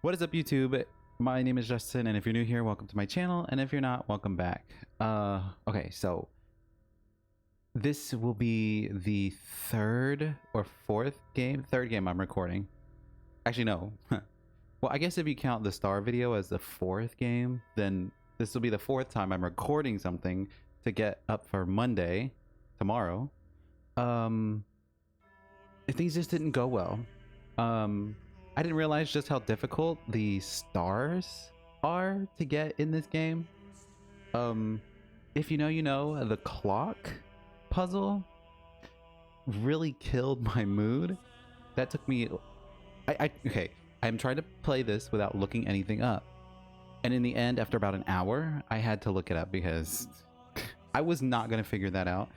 What is up, YouTube? My name is Justin, and if you're new here, welcome to my channel, and if you're not, welcome back. Okay, so this will be the third game I'm recording. Actually, no. Well, I guess if you count the star video as the fourth game, then this will be the fourth time I'm recording something to get up for Monday, tomorrow. Things just didn't go well. I didn't realize just how difficult the stars are to get in this game. If you know, you know, the clock puzzle really killed my mood. That took me... Okay, I'm trying to play this without looking anything up. And in the end, after about an hour, I had to look it up because I was not going to figure that out.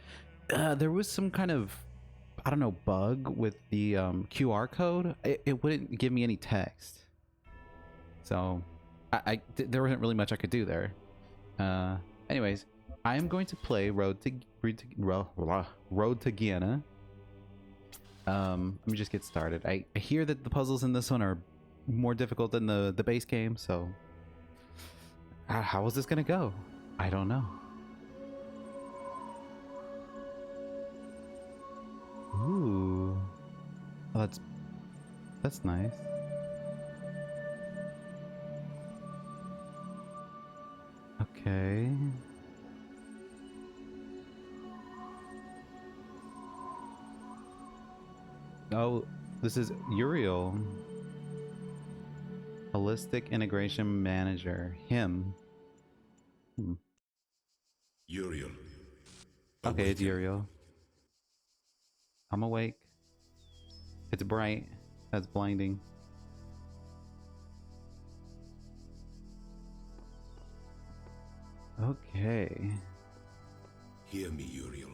There was some kind of, I don't know, bug with the QR code. It wouldn't give me any text. So there wasn't really much I could do there. Anyways, I am going to play Road to Gehenna. Let me just get started. I hear that the puzzles in this one are more difficult than the base game, so how is this gonna go? I don't know. Ooh, oh, that's nice. Okay. Oh, this is Uriel. Holistic Integration Manager. Him. Uriel. Okay, it's Uriel. I'm awake. It's bright. That's blinding. Okay. Hear me, Uriel.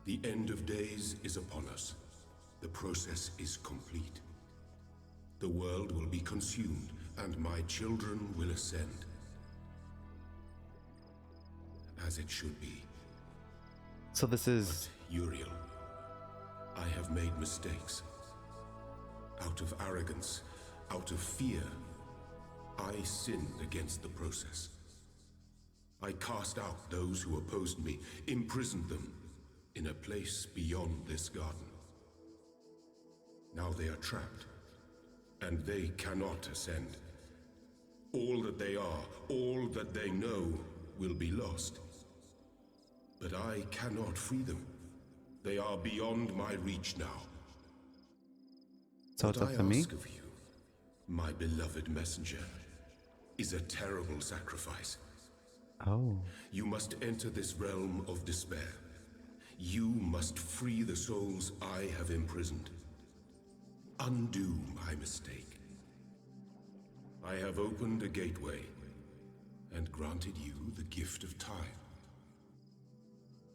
The end of days is upon us. The process is complete. The world will be consumed, and my children will ascend. As it should be. So this is... But, Uriel, I have made mistakes. Out of arrogance, out of fear, I sinned against the process. I cast out those who opposed me, imprisoned them in a place beyond this garden. Now they are trapped, and they cannot ascend. All that they are, all that they know, will be lost. But I cannot free them. They are beyond my reach now. So it's up to me? What I ask of you, my beloved messenger, is a terrible sacrifice. Oh. You must enter this realm of despair. You must free the souls I have imprisoned. Undo my mistake. I have opened a gateway and granted you the gift of time.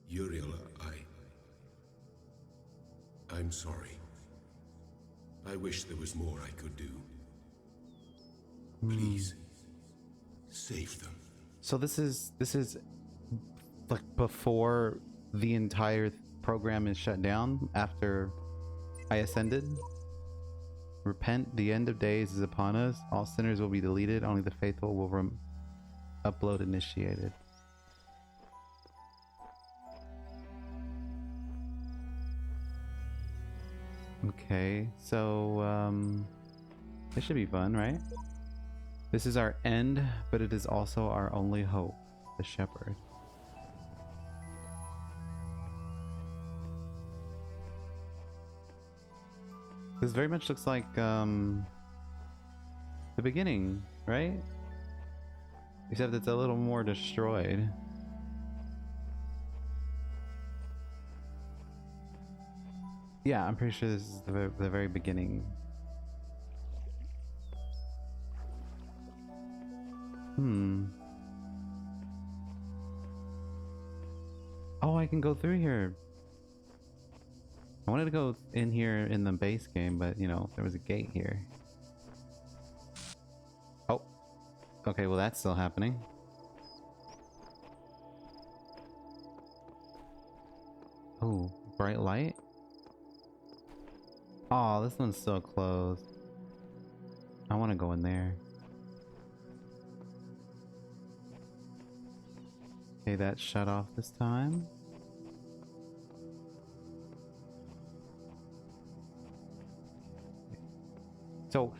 Uriel, I'm sorry. I wish there was more I could do. Please, save them. So this is like before the entire program is shut down, after I ascended. Repent, the end of days is upon us. All sinners will be deleted. Only the faithful will upload initiated. Okay, so this should be fun, right? This is our end, but it is also our only hope, the shepherd. This very much looks like the beginning, right? Except it's a little more destroyed. Yeah, I'm pretty sure this is the very beginning. Oh, I can go through here. I wanted to go in here in the base game, but you know, there was a gate here. Oh, okay, well that's still happening. Oh, bright light? Oh, this one's still closed. I want to go in there. Okay, that's shut off this time. So,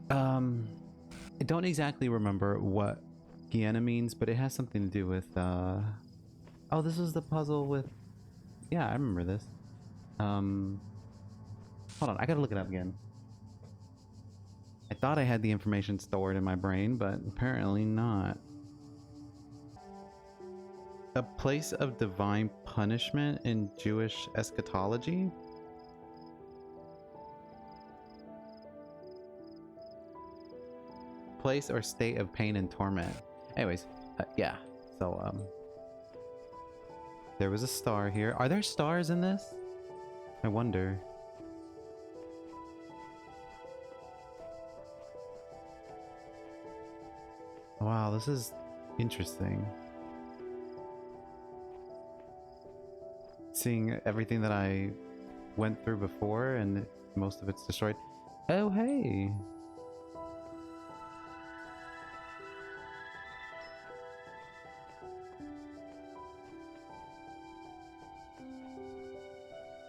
I don't exactly remember what Gehenna means, but it has something to do with, oh, this was the puzzle with, yeah, I remember this. Hold on, I gotta look it up again. I thought I had the information stored in my brain, but apparently not. A place of divine punishment in Jewish eschatology? Place or state of pain and torment. Anyways, yeah. So, there was a star here. Are there stars in this? I wonder. Wow, this is interesting. Seeing everything that I went through before and most of it's destroyed. Oh, hey.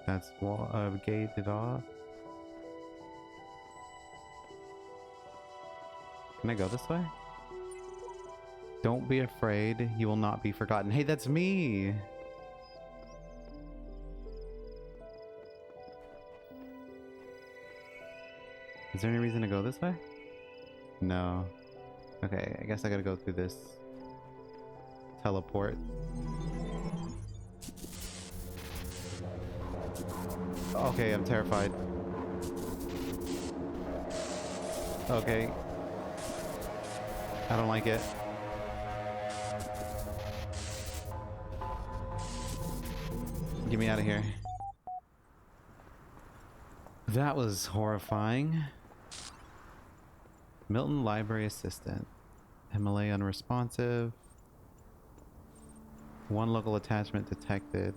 That's gated off. Can I go this way? Don't be afraid, you will not be forgotten. Hey, that's me! Is there any reason to go this way? No. Okay, I guess I gotta go through this teleport. Okay, I'm terrified. Okay. I don't like it. Get me out of here. That was horrifying. Milton Library Assistant. MLA unresponsive. One local attachment detected.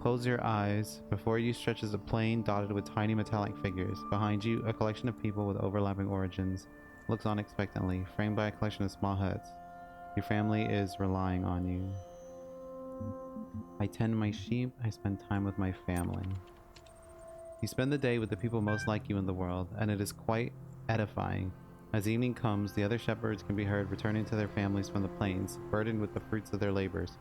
Close your eyes. Before you stretches a plane dotted with tiny metallic figures. Behind you, a collection of people with overlapping origins. Looks on expectantly, framed by a collection of small huts. Your family is relying on you. I tend my sheep. I spend time with my family. You spend the day with the people most like you in the world, and it is quite edifying. As evening comes, the other shepherds can be heard returning to their families from the plains, burdened with the fruits of their labors.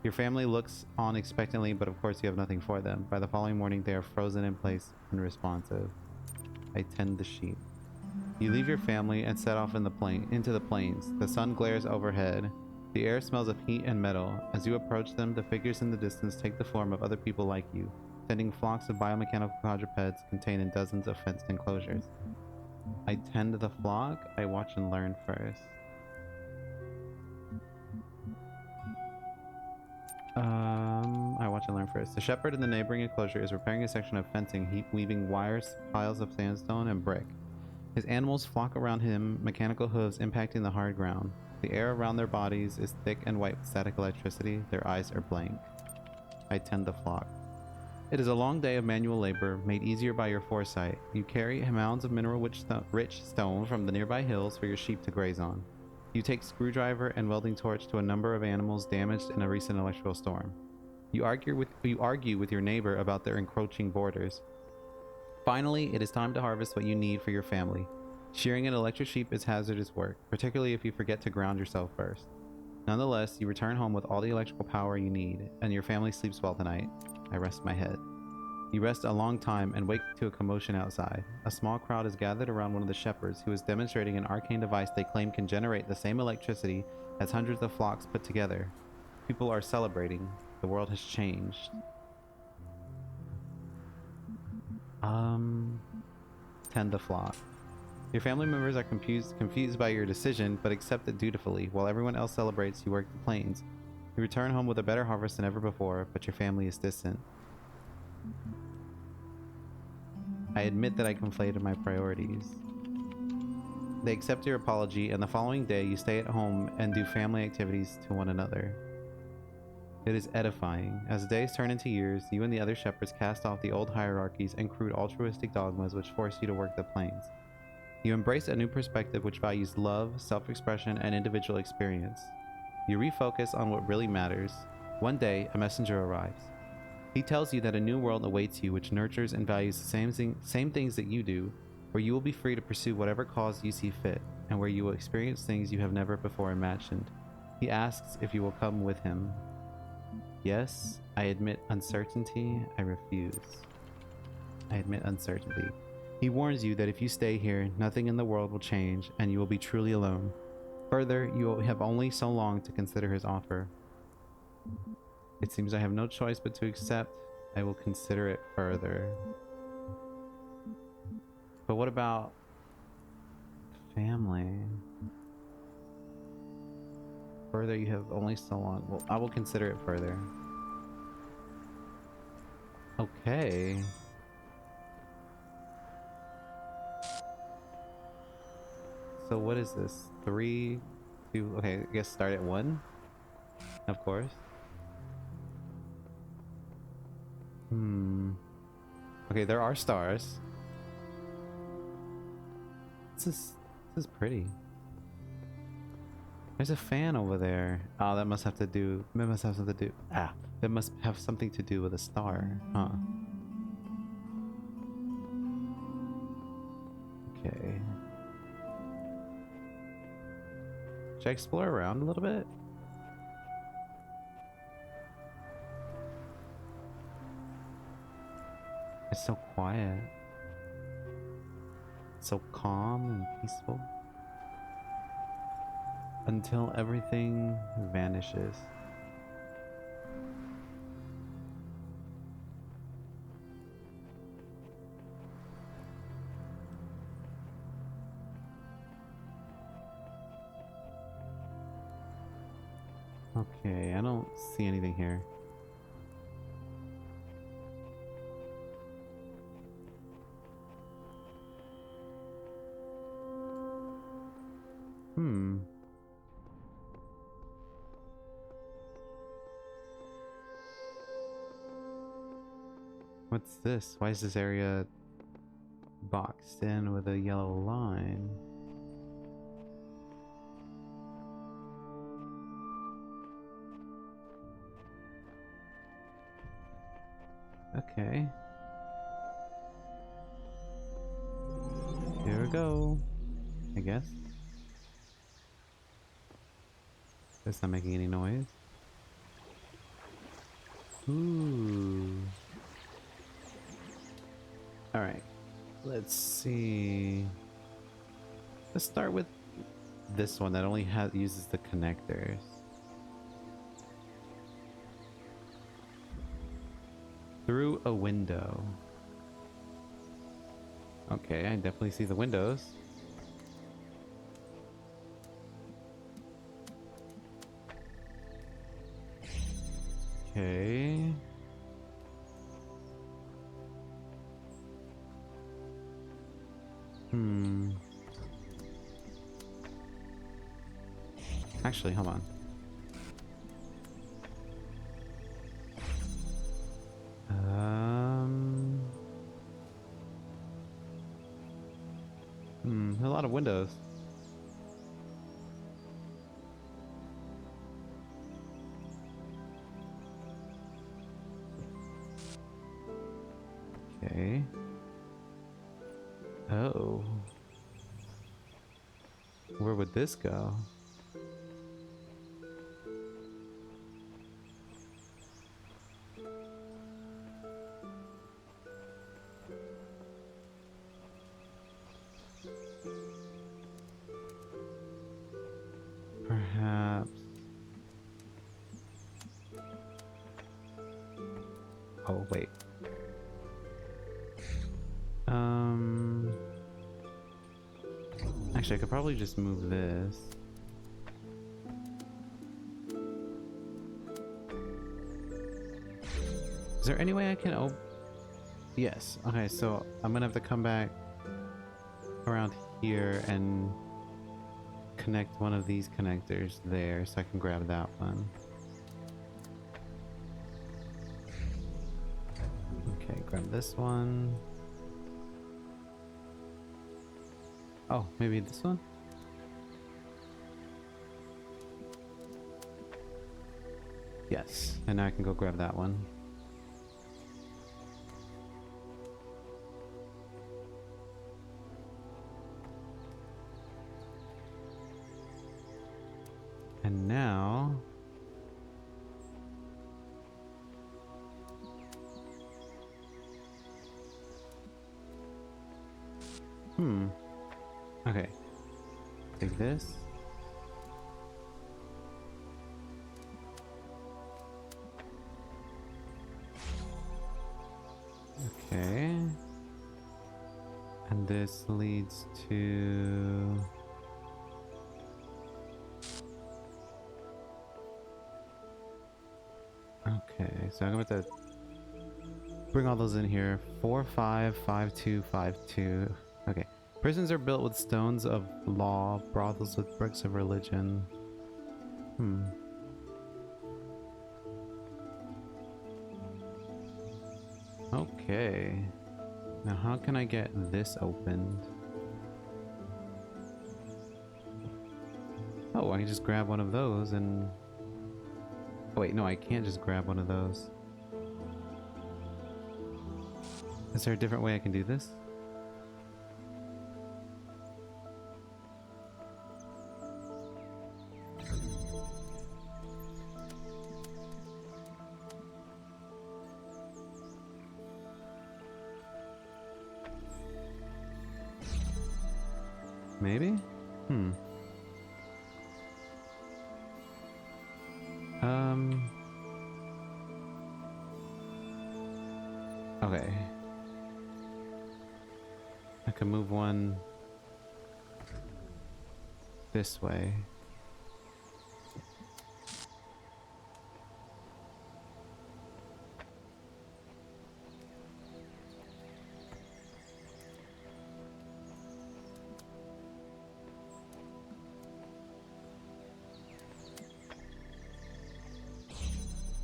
Your family looks on expectantly, but of course you have nothing for them. By the following morning, they are frozen in place, unresponsive. I tend the sheep. You leave your family and set off into the plains. The sun glares overhead. The air smells of heat and metal. As you approach them, the figures in the distance take the form of other people like you, tending flocks of biomechanical quadrupeds contained in dozens of fenced enclosures. I tend the flock. I watch and learn first. I watch and learn first. The shepherd in the neighboring enclosure is repairing a section of fencing, weaving wires, piles of sandstone, and brick. His animals flock around him, mechanical hooves impacting the hard ground. The air around their bodies is thick and white with static electricity. Their eyes are blank. I tend the flock. It is a long day of manual labor, made easier by your foresight. You carry mounds of mineral-rich stone from the nearby hills for your sheep to graze on. You take screwdriver and welding torch to a number of animals damaged in a recent electrical storm. You argue with your neighbor about their encroaching borders. Finally, it is time to harvest what you need for your family. Shearing an electric sheep is hazardous work, particularly if you forget to ground yourself first. Nonetheless, you return home with all the electrical power you need, and your family sleeps well tonight. I rest my head. You rest a long time and wake to a commotion outside. A small crowd is gathered around one of the shepherds who is demonstrating an arcane device they claim can generate the same electricity as hundreds of flocks put together. People are celebrating. The world has changed. Tend the flock. Your family members are confused by your decision, but accept it dutifully. While everyone else celebrates, you work the plains. You return home with a better harvest than ever before, but your family is distant. I admit that I conflated my priorities. They accept your apology, and the following day you stay at home and do family activities to one another. It is edifying. As the days turn into years, you and the other shepherds cast off the old hierarchies and crude altruistic dogmas which force you to work the plains. You embrace a new perspective which values love, self-expression, and individual experience. You refocus on what really matters. One day, a messenger arrives. He tells you that a new world awaits you which nurtures and values the same things that you do, where you will be free to pursue whatever cause you see fit, and where you will experience things you have never before imagined. He asks if you will come with him. Yes, I admit uncertainty. I refuse. I admit uncertainty. He warns you that if you stay here, nothing in the world will change, and you will be truly alone. Further, you will have only so long to consider his offer. It seems I have no choice but to accept. I will consider it further. But what about family? Further, you have only so long. Well, I will consider it further. Okay. So what is this? 3, 2, okay, I guess start at 1, of course. Okay, there are stars. This is pretty. There's a fan over there. Oh, that must have to do, that must have something to do, that must have something to do with a star, huh? Okay. Should I explore around a little bit? It's so quiet. So calm and peaceful. Until everything vanishes. Okay, I don't see anything here. What's this? Why is this area boxed in with a yellow line? Okay. Here we go. I guess. It's not making any noise. Ooh. Alright. Let's see. Let's start with this one that only uses the connectors. Through a window. Okay, I definitely see the windows. Okay. Actually, hold on. A lot of windows. Okay. Oh. Where would this go? Perhaps. Oh, wait. Actually, I could probably just move this. Is there any way I can open? Yes. Okay, so I'm gonna have to come back around here and connect one of these connectors there so I can grab that one. Okay, grab this one. Oh, maybe this one? Yes, and now I can go grab that one. And now... Okay. Take this. Okay. And this leads to... Okay, so I'm going to bring all those in here. 4, 5, 5, 2, 5, 2. Okay. Prisons are built with stones of law, brothels with bricks of religion. Okay. Now how can I get this opened? Oh, I can just grab one of those and... Oh wait, no, I can't just grab one of those. Is there a different way I can do this? Maybe? Okay. I can move one this way.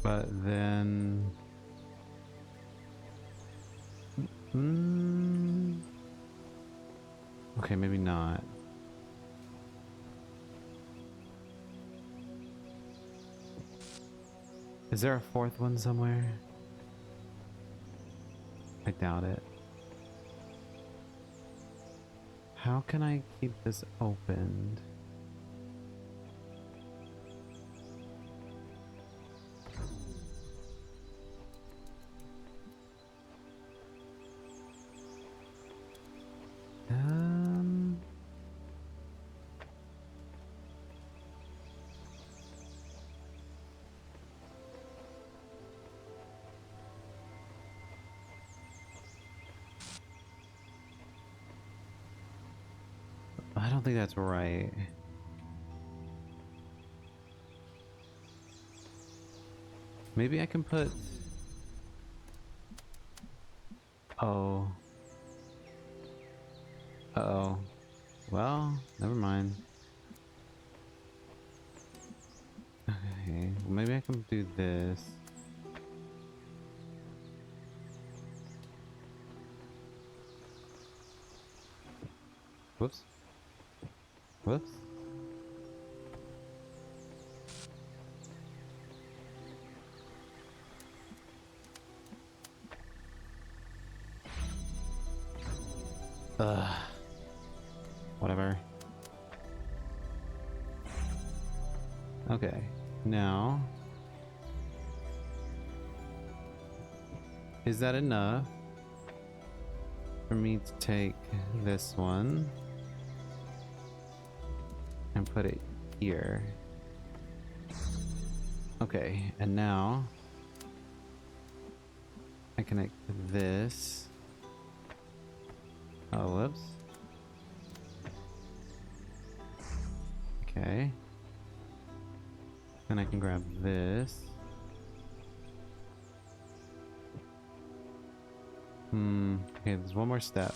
But then... Okay, maybe not. Is there a fourth one somewhere? I doubt it. How can I keep this opened? I don't think that's right. Maybe I can put... Oh. Uh-oh. Well, never mind. Okay, well, maybe I can do this. Whoops. Whoops. Whatever. Okay, now... Is that enough for me to take this one and put it here? Okay, and now I connect this. Oh, whoops. Okay. Then I can grab this. Okay, there's one more step.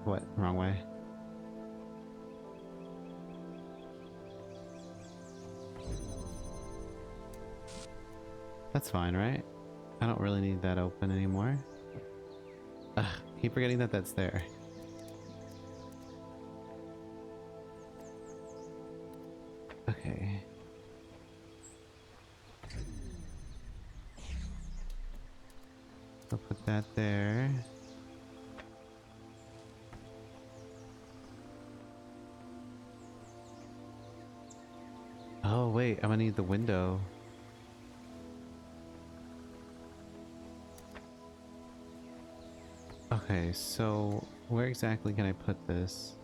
What? Wrong way. That's fine, right? I don't really need that open anymore. Ugh, keep forgetting that that's there. Okay. I'll put that there. Oh wait, I'm gonna need the window. Okay, so where exactly can I put this?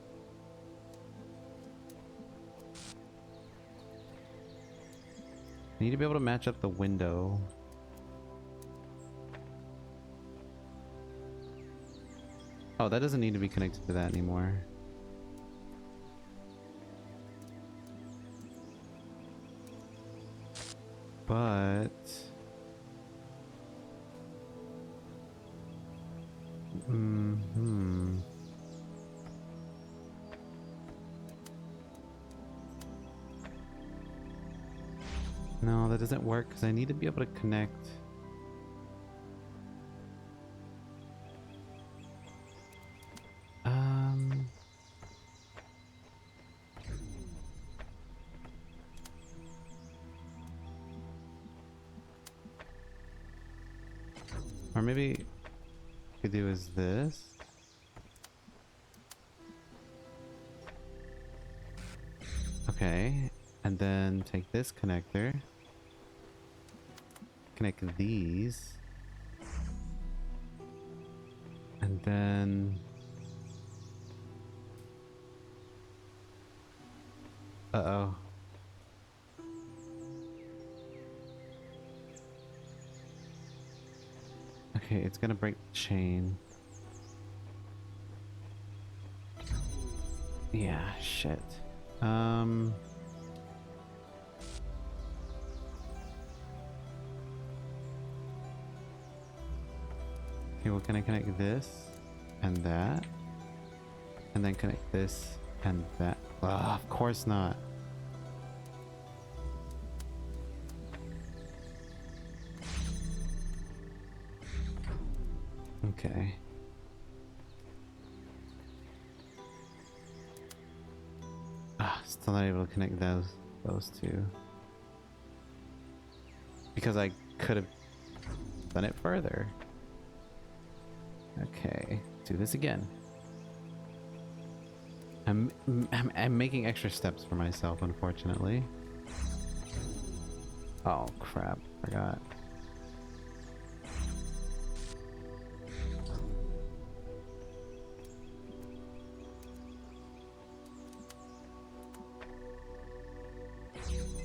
I need to be able to match up the window. Oh, that doesn't need to be connected to that anymore. But... No, that doesn't work because I need to be able to connect. Or maybe what I could do is this. Okay, and then take this connector, connect these, and then uh-oh. Okay, it's gonna break the chain. Yeah, shit. Okay, well, can I connect this and that? And then connect this and that? Of course not. Okay. Still not able to connect those two. Because I could have done it further. Okay, do this again. I'm making extra steps for myself, unfortunately. Oh crap, forgot.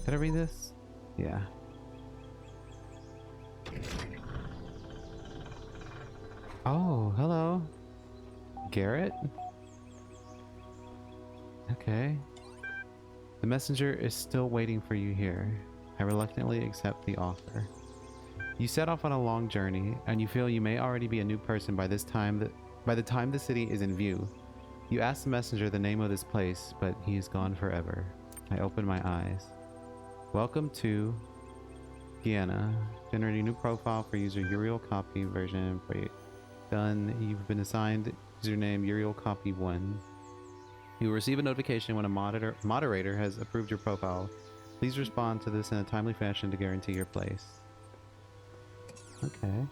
Did I read this? Yeah. Oh, hello. Garrett? Okay. The messenger is still waiting for you here. I reluctantly accept the offer. You set off on a long journey, and you feel you may already be a new person by the time the city is in view. You ask the messenger the name of this place, but he is gone forever. I open my eyes. Welcome to Gehenna. Generating a new profile for user Uriel copy version. Done. You've been assigned username Uriel copy 1. You will receive a notification when a moderator has approved your profile. Please respond to this in a timely fashion to guarantee your place. Okay.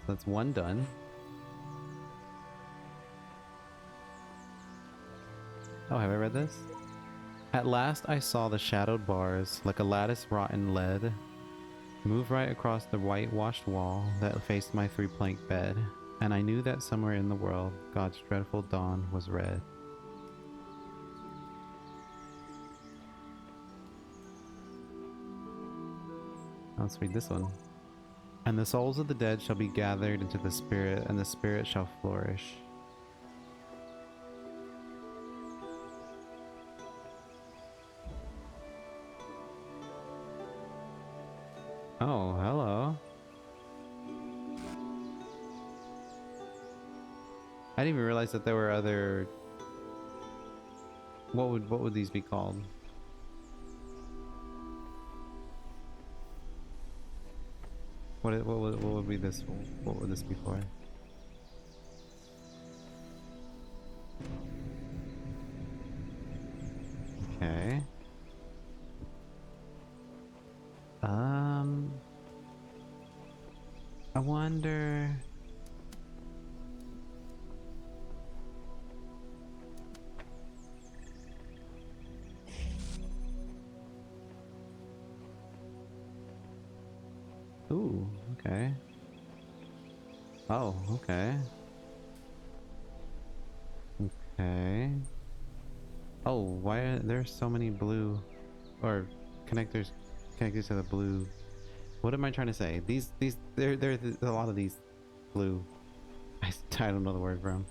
So that's one done. Oh, have I read this? At last I saw the shadowed bars, like a lattice rotten lead, move right across the whitewashed wall that faced my 3-plank bed, and I knew that somewhere in the world, God's dreadful dawn was red. Let's read this one. And the souls of the dead shall be gathered into the spirit, and the spirit shall flourish. Oh, hello. I didn't even realize that there were other... What would these be called? What would be this? What would this be for? Okay. I wonder. Ooh, okay. Oh, okay. Okay. Oh, why are there so many blue or connectors connected to the blue? What am I trying to say? There's a lot of these blue. I don't know the word for them.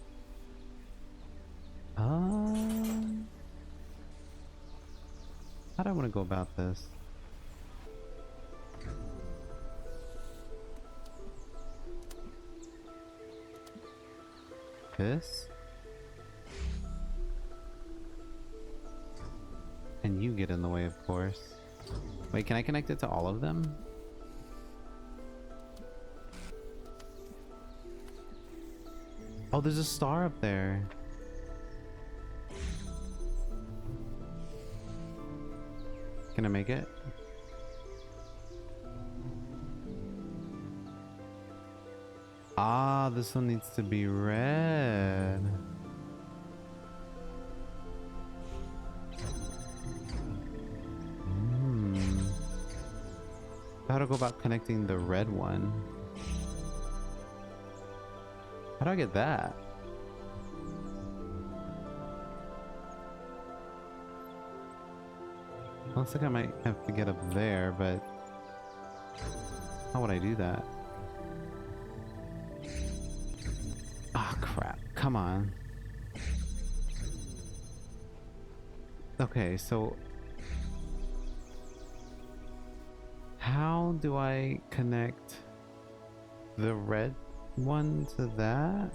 How do I want to go about this? This? And you get in the way, of course. Wait, can I connect it to all of them? Oh, there's a star up there. Can I make it? Ah, this one needs to be red. How to go about connecting the red one? How do I get that? Looks like I might have to get up there, but how would I do that? Ah, crap. Come on. Okay, so how do I connect the red one to that?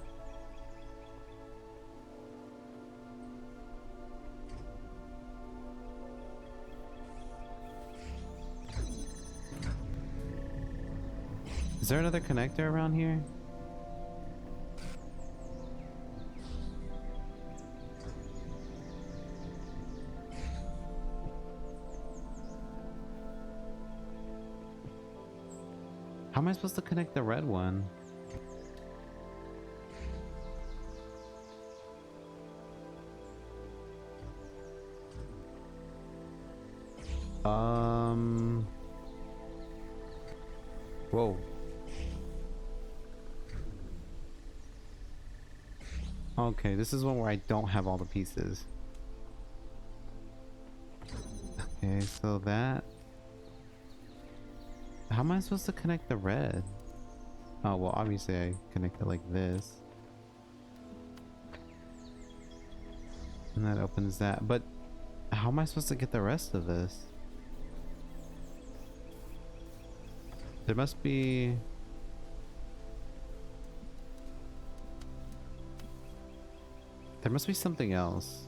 Is there another connector around here? How am I supposed to connect the red one? Whoa. Okay, this is one where I don't have all the pieces. Okay, so that... How am I supposed to connect the red? Oh, well, obviously I connect it like this. And that opens that. But how am I supposed to get the rest of this? There must be... There must be something else.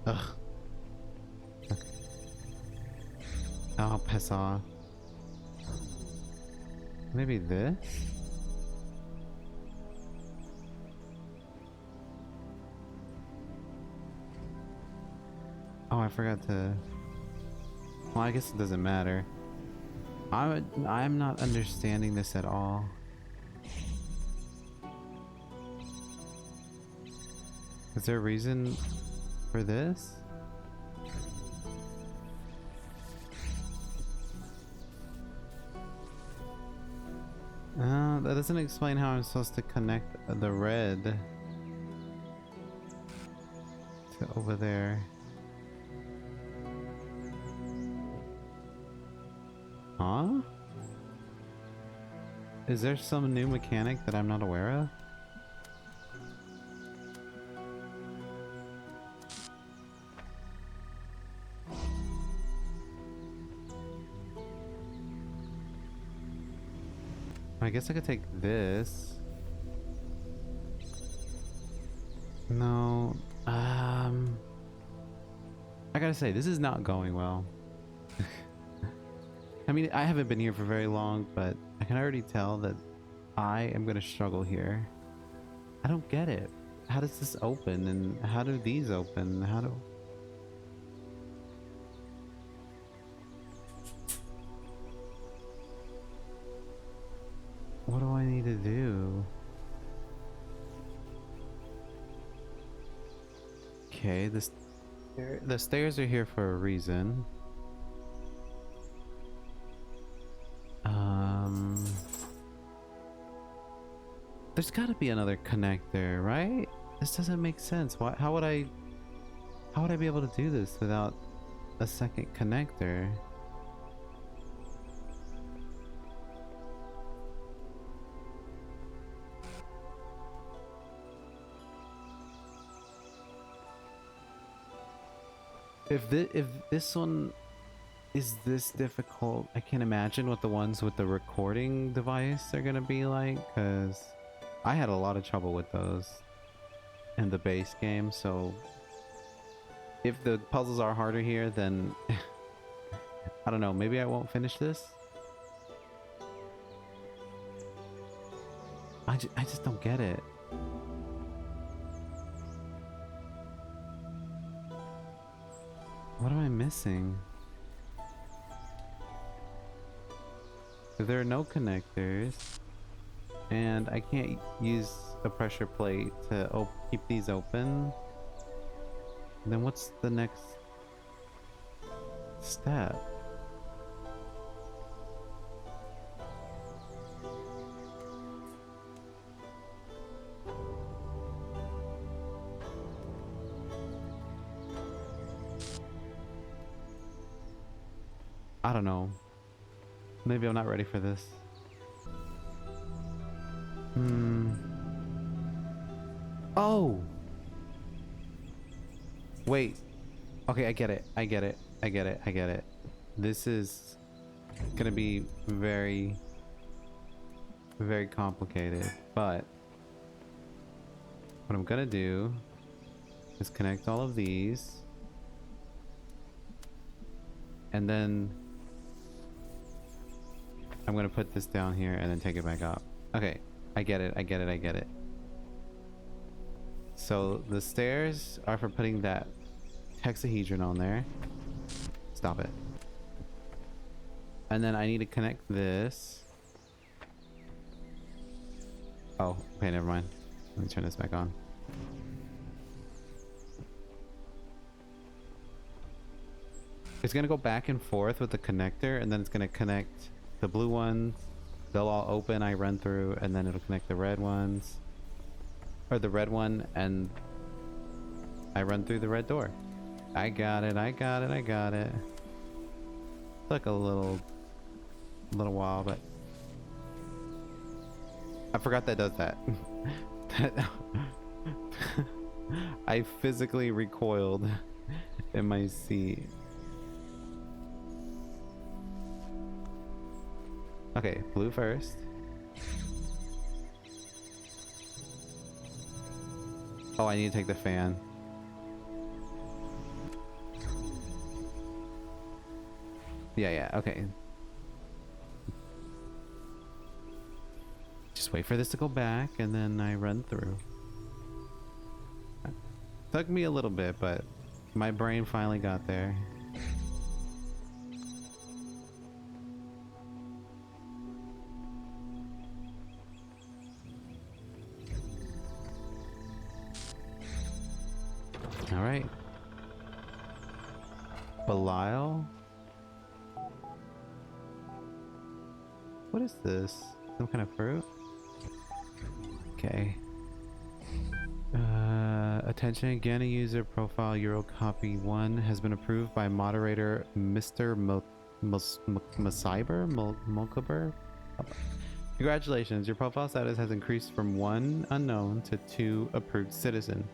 Ugh. Okay. I'll piss off. Maybe this? Oh, I forgot to... Well, I guess it doesn't matter. I'm not understanding this at all. Is there a reason for this? That doesn't explain how I'm supposed to connect the red to over there. Huh? Is there some new mechanic that I'm not aware of? I guess I could take this. No. I gotta say, this is not going well. I mean, I haven't been here for very long, but I can already tell that I am gonna struggle here. I don't get it. How does this open, and how do these open? How do... What do I need to do? Okay, the stairs are here for a reason. There's gotta be another connector, right? This doesn't make sense. Why, how would I be able to do this without a second connector? If this one is this difficult, I can't imagine what the ones with the recording device are gonna be like, because I had a lot of trouble with those in the base game. So if the puzzles are harder here, then I don't know, maybe I won't finish this. I just don't get it. What am I missing? There are no connectors, and I can't use a pressure plate to keep these open. Then what's the next step? I don't know. Maybe I'm not ready for this. Oh! Wait. Okay, I get it. I get it. I get it. I get it. This is gonna be very, very complicated. But what I'm gonna do is connect all of these. And then I'm gonna put this down here and then take it back up. Okay, I get it, I get it, I get it. So the stairs are for putting that hexahedron on there. Stop it. And then I need to connect this. Oh, okay, never mind. Let me turn this back on. It's gonna go back and forth with the connector, and then it's gonna connect the blue ones. They'll all open, I run through, and then it'll connect the red ones. Or the red one, and I run through the red door. I got it, I got it, I got it. Took a little while, but I forgot that does that. I physically recoiled in my seat. Okay, blue first. Oh, I need to take the fan. Yeah, okay. Just wait for this to go back, and then I run through. Took me a little bit, but my brain finally got there. All right. Belial? What is this? Some kind of fruit? Okay. Attention, Gehenna user profile Uriel copy 1 has been approved by moderator Mr. Mulkaber. Congratulations, your profile status has increased from 1 unknown to 2 approved citizen.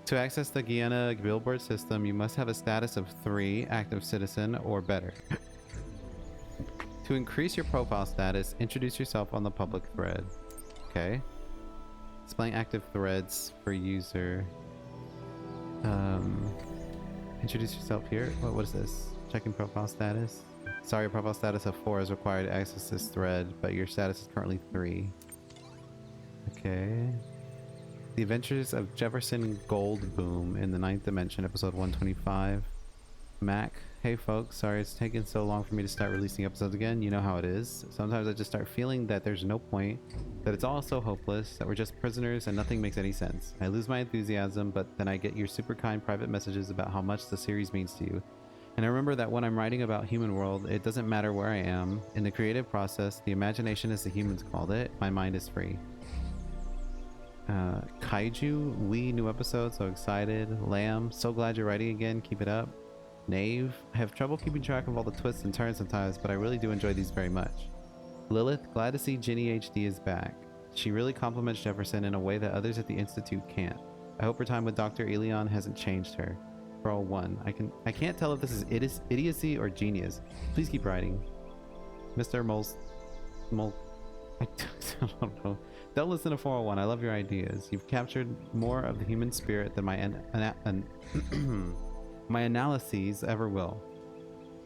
To access the Gehenna billboard system, you must have a status of 3 active citizen or better. To increase your profile status, introduce yourself on the public thread. Okay. Displaying active threads for user. Introduce yourself here. What is this? Checking profile status. Sorry, your profile status of 4 is required to access this thread, but your status is currently 3. Okay. The Adventures of Jefferson Goldboom in the 9th Dimension, episode 125. Mac, hey folks, sorry it's taken so long for me to start releasing episodes again. You know how it is. Sometimes I just start feeling that there's no point, that it's all so hopeless, that we're just prisoners and nothing makes any sense. I lose my enthusiasm, but then I get your super kind private messages about how much the series means to you. And I remember that when I'm writing about Human World, it doesn't matter where I am. In the creative process, the imagination as the humans called it, my mind is free. Kaiju, new episode, so excited. Lamb, so glad you're writing again, keep it up. Knave, I have trouble keeping track of all the twists and turns sometimes, but I really do enjoy these very much. Lilith, glad to see Ginny HD is back. She really compliments Jefferson in a way that others at the Institute can't. I hope her time with Dr. Elion hasn't changed her. For all one, I can't tell if this is idiocy or genius. Please keep writing. Mr. I don't know. Don't listen to 401. I love your ideas. You've captured more of the human spirit than my my analyses ever will.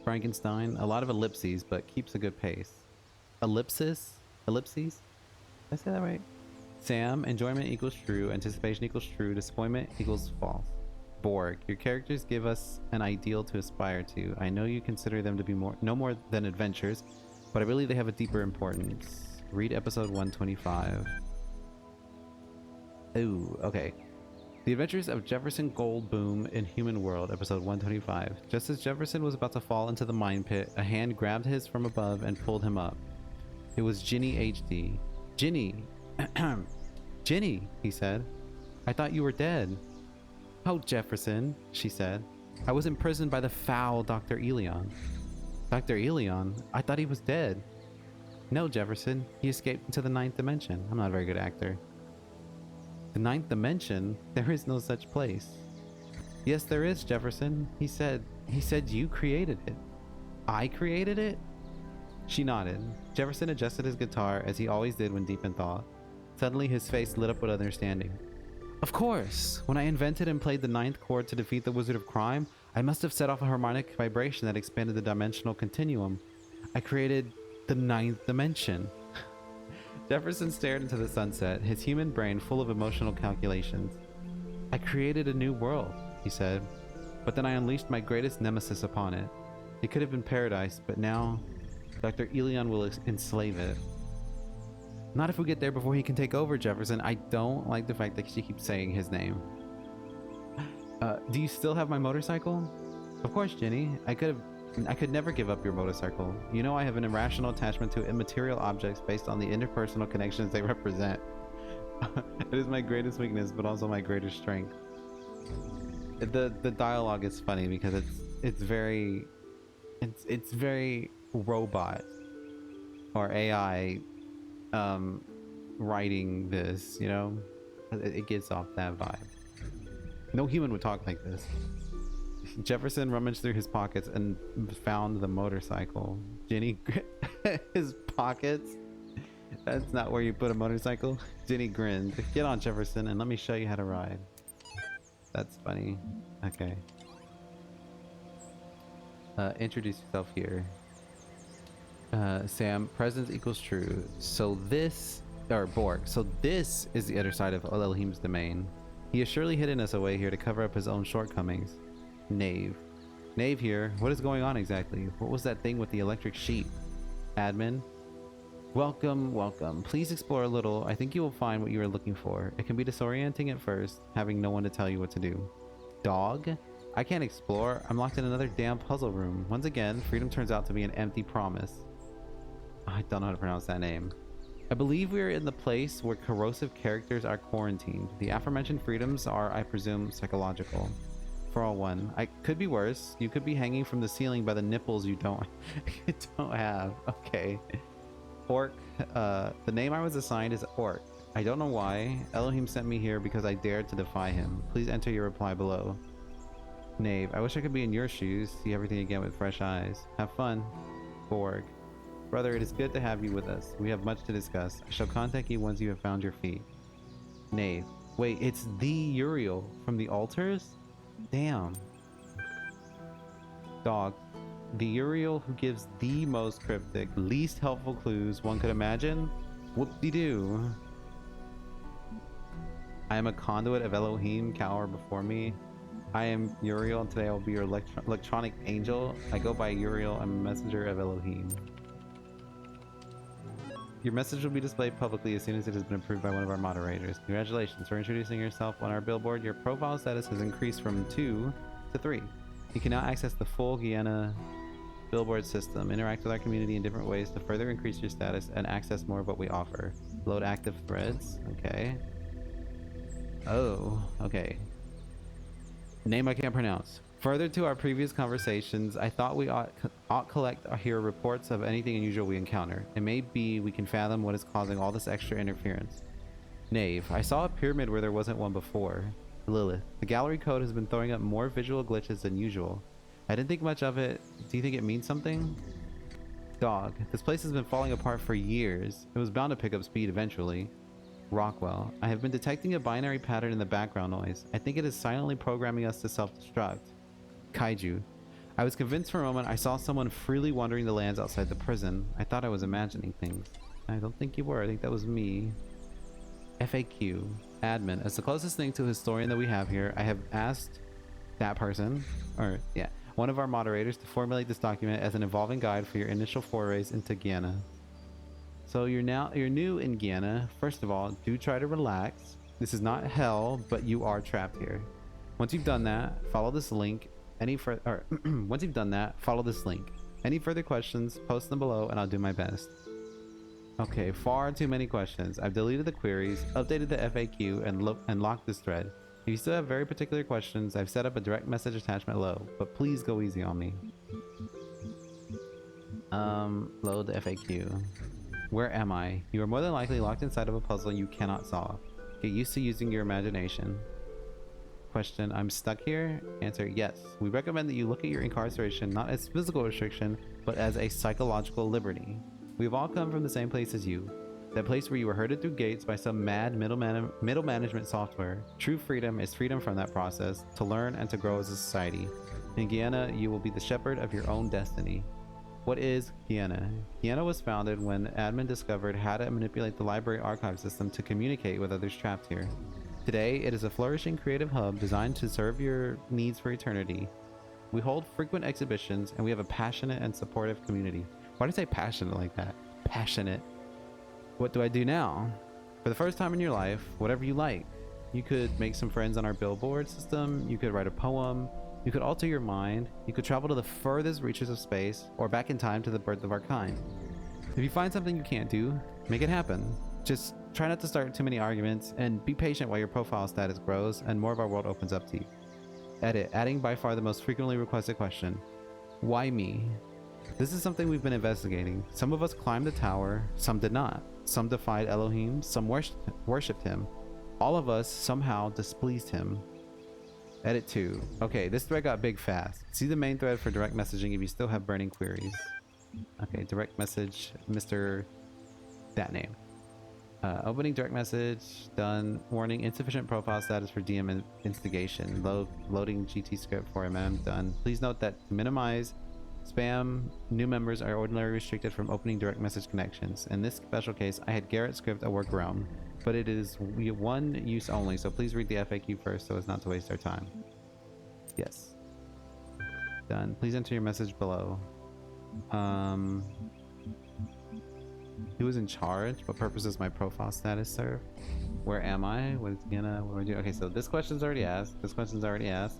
Frankenstein, a lot of ellipses, but keeps a good pace. Ellipses? Did I say that right? Sam, enjoyment equals true, anticipation equals true, disappointment equals false. Borg, your characters give us an ideal to aspire to. I know you consider them to be no more than adventures, but I believe they have a deeper importance. Read episode 125. Ooh, okay. The Adventures of Jefferson Goldboom in Human World, episode 125. Just as Jefferson was about to fall into the mine pit, a hand grabbed his from above and pulled him up. It was Ginny HD. Ginny! Ginny, he said. I thought you were dead. Oh, Jefferson, she said. I was imprisoned by the foul Dr. Elion. Dr. Elion? I thought he was dead. No, Jefferson. He escaped into the 9th dimension. I'm not a very good actor. The 9th dimension? There is no such place. Yes, there is, Jefferson. He said you created it. I created it? She nodded. Jefferson adjusted his guitar as he always did when deep in thought. Suddenly his face lit up with understanding. Of course! When I invented and played the 9th chord to defeat the Wizard of Crime, I must have set off a harmonic vibration that expanded the dimensional continuum. I created the 9th dimension. Jefferson stared into the sunset, his human brain full of emotional calculations. I created a new world, he said, but then I unleashed my greatest nemesis upon it. It could have been paradise, but now Dr. Elion will enslave it. Not if we get there before he can take over, Jefferson. I don't like the fact that she keeps saying his name. Do you still have my motorcycle? Of course, Ginny. I could never give up your motorcycle. You know I have an irrational attachment to immaterial objects based on the interpersonal connections they represent. It is my greatest weakness, but also my greatest strength. The dialogue is funny because it's very robot or AI writing this, you know? It gives off that vibe. No human would talk like this. Jefferson rummaged through his pockets and found the motorcycle. Ginny, his pockets? That's not where you put a motorcycle. Ginny grinned. Get on, Jefferson, and let me show you how to ride. That's funny. Okay. Introduce yourself here. Sam, presence equals true. So this, or Borg, so this is the other side of Elohim's domain. He has surely hidden us away here to cover up his own shortcomings. Knave. Knave here. What is going on exactly? What was that thing with the electric sheep? Admin. Welcome, welcome. Please explore a little. I think you will find what you are looking for. It can be disorienting at first, having no one to tell you what to do. Dog? I can't explore. I'm locked in another damn puzzle room. Once again, freedom turns out to be an empty promise. I don't know how to pronounce that name. I believe we are in the place where corrosive characters are quarantined. The aforementioned freedoms are, I presume, psychological. For all one. I could be worse. You could be hanging from the ceiling by the nipples you don't have. Okay. Orc. The name I was assigned is Orc. I don't know why. Elohim sent me here because I dared to defy him. Please enter your reply below. Knave. I wish I could be in your shoes. See everything again with fresh eyes. Have fun. Borg. Brother, it is good to have you with us. We have much to discuss. I shall contact you once you have found your feet. Knave. Wait, it's the Uriel from the altars? Damn. Dog. The Uriel who gives the most cryptic, least helpful clues one could imagine? Whoop-de-doo. I am a conduit of Elohim, cower before me. I am Uriel, and today I will be your electronic angel. I go by Uriel. I'm a messenger of Elohim. Your message will be displayed publicly as soon as it has been approved by one of our moderators. Congratulations for introducing yourself on our billboard. Your profile status has increased from 2 to 3. You can now access the full Gehenna billboard system. Interact with our community in different ways to further increase your status and access more of what we offer. Load active threads. Okay. Oh, okay. Name I can't pronounce. Further to our previous conversations, I thought we ought collect or hear reports of anything unusual we encounter. It may be we can fathom what is causing all this extra interference. Knave. I saw a pyramid where there wasn't one before. Lilith. The gallery code has been throwing up more visual glitches than usual. I didn't think much of it. Do you think it means something? Dog. This place has been falling apart for years. It was bound to pick up speed eventually. Rockwell. I have been detecting a binary pattern in the background noise. I think it is silently programming us to self-destruct. Kaiju. I was convinced for a moment I saw someone freely wandering the lands outside the prison. I thought I was imagining things. I don't think you were. I think that was me. FAQ. Admin. As the closest thing to a historian that we have here, I have asked that person, one of our moderators to formulate this document as an evolving guide for your initial forays into Gehenna. So you're new in Gehenna. First of all, do try to relax. This is not hell, but you are trapped here. Once you've done that, follow this link. Once you've done that, follow this link. Any further questions, post them below and I'll do my best. Okay, far too many questions. I've deleted the queries, updated the FAQ, and locked this thread. If you still have very particular questions, I've set up a direct message attachment below, but please go easy on me. Load the FAQ. Where am I? You are more than likely locked inside of a puzzle you cannot solve. Get used to using your imagination. Question, I'm stuck here? Answer, yes. We recommend that you look at your incarceration not as physical restriction, but as a psychological liberty. We've all come from the same place as you. That place where you were herded through gates by some mad middle management software. True freedom is freedom from that process, to learn and to grow as a society. In Gehenna, you will be the shepherd of your own destiny. What is Gehenna? Gehenna was founded when admin discovered how to manipulate the library archive system to communicate with others trapped here. Today, it is a flourishing creative hub designed to serve your needs for eternity. We hold frequent exhibitions and we have a passionate and supportive community. Why do I say passionate like that? Passionate. What do I do now? For the first time in your life, whatever you like. You could make some friends on our billboard system, you could write a poem, you could alter your mind, you could travel to the furthest reaches of space, or back in time to the birth of our kind. If you find something you can't do, make it happen. Just try not to start too many arguments, and be patient while your profile status grows and more of our world opens up to you. Edit, adding by far the most frequently requested question. Why me? This is something we've been investigating. Some of us climbed the tower, some did not. Some defied Elohim, some worshipped him. All of us somehow displeased him. Edit 2. Okay, this thread got big fast. See the main thread for direct messaging if you still have burning queries. Okay, direct message, Mr. that name. Opening direct message, done. Warning, insufficient profile status for DM instigation. Loading GT script for MM, done. Please note that to minimize spam, new members are ordinarily restricted from opening direct message connections. In this special case, I had Garrett script a workaround, but it is one use only, so please read the FAQ first so as not to waste our time. Yes. Done. Please enter your message below. Who is in charge? What purpose does my profile status serve? Where am I? What is Gehenna? What do I do? Okay, so this question's already asked. This question's already asked.